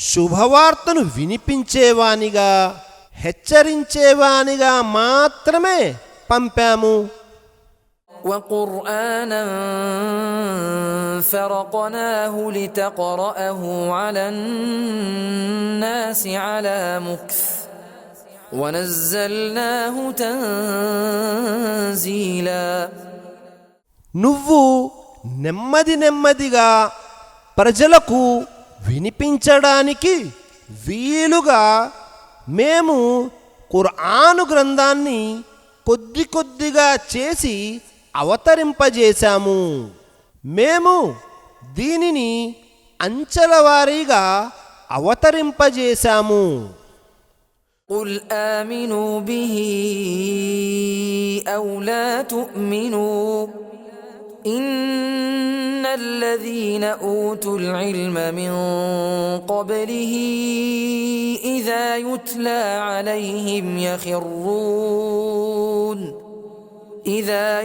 శుభవార్తను వినిపించేవానిగా హెచ్చరించేవానిగా మాత్రమే పంపాము. وقرآنا فرقناه لتقرأه على الناس على مكث ونزلناه تنزيلا. నువ్వు నెమ్మదిగా ప్రజలకు వినిపించడానికి వీలుగా మేము ఖురాను గ్రంథాన్ని కొద్దిగా చేసి అవతరింపజేశాము. మేము దీనిని అంచెలవారీగా అవతరింపజేశాము. قل آمنوا به أو لا تؤمنوا إن الذين أوتوا العلم من قبله إذا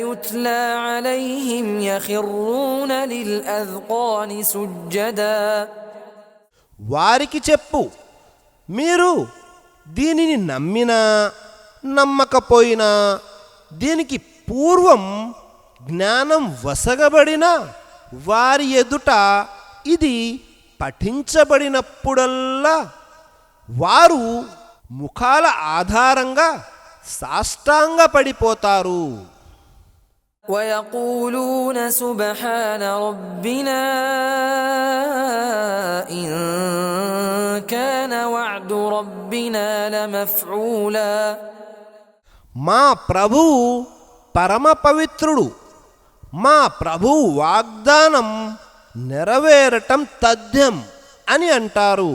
يتلى عليهم يخرون للأذقان سجدا. వారికి చెప్పు, మీరు దీనిని నమ్మినా నమ్మకపోయినా, దీనికి పూర్వం జ్ఞానం వసగబడిన వారి ఎదుట ఇది పఠించబడినప్పుడల్లా వారు ముఖాల ఆధారంగా సాష్టాంగపడిపోతారు. ويقولون سبحان ربنا إن كان وعد ربنا لمفعولا. మా ప్రభువు పరమ పవిత్రుడు, మా ప్రభువు వాగ్దానం నెరవేరటం తథ్యం అని అంటారు.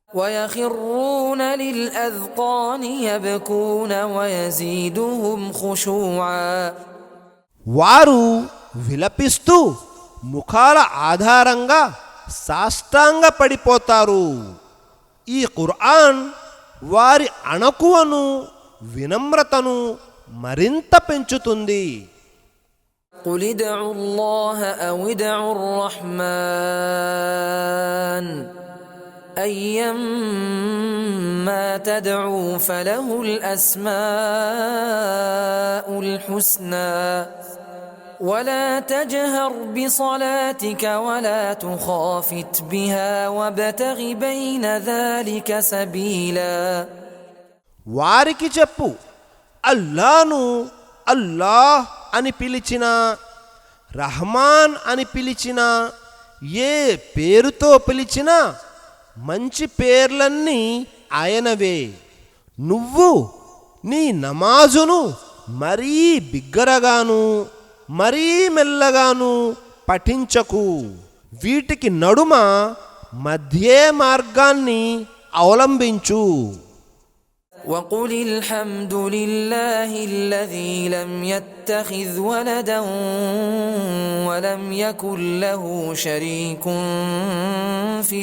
ويخرون للأذقان يبكون ويزيدهم خشوعا. వారు విలపిస్తూ ముఖాల ఆధారంగా సాష్టాంగ పడిపోతారు. ఈ ఖురాన్ వారి అణకువను వినమ్రతను మరింత పెంచుతుంది. قل ادعوا الله أو ادعوا الرحمن أيما تدعوا فله الأسماء الحسنى ولا تجهر بصلاتك ولا تخافت بها وابتغ بين ذلك سبيلا. వారికి చెప్పు, అల్లాను అల్లాహ్ అని పిలిచినా, రహమాన్ అని పిలిచినా, ఏ పేరుతో పిలిచినా మంచి పేర్లన్నీ ఆయనవే. నువ్వు నీ నమాజును మరీ బిగ్గరగాను మరీ మెల్లగాను పఠించకు. వీటికి నడుమ మధ్యే మార్గాన్ని అవలంబించు. وقل الحمد لله الذي لم يتخذ ولدا ولم يكن له شريك في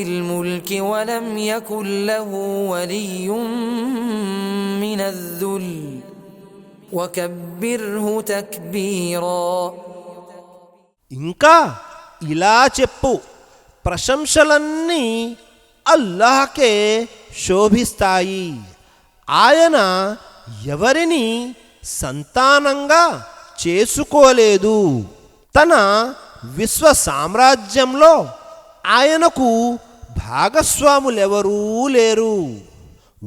الملك ولم يكن له ولي من الذل وكبره تكبيرا. ఇంకా ఇలా చెప్పు, ప్రశంసలన్నీ అల్లాహకే శోభిస్తాయి. ఆయన ఎవరిని సంతానంగా చేసుకోలేదు. తన విశ్వ సామ్రాజ్యంలో ఆయనకు భాగస్వాములెవరూ లేరు.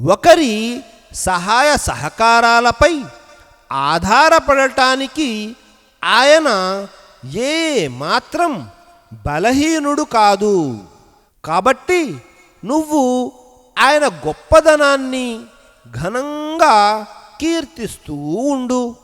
ఒకరి సహాయ సహకారాలపై ఆధారపడటానికి ఆయన ఏ మాత్రం బలహీనుడు కాదు. కాబట్టి నువ్వు ఆయన గొప్పదనాన్ని ఘనంగా కీర్తిస్తూ ఉండు.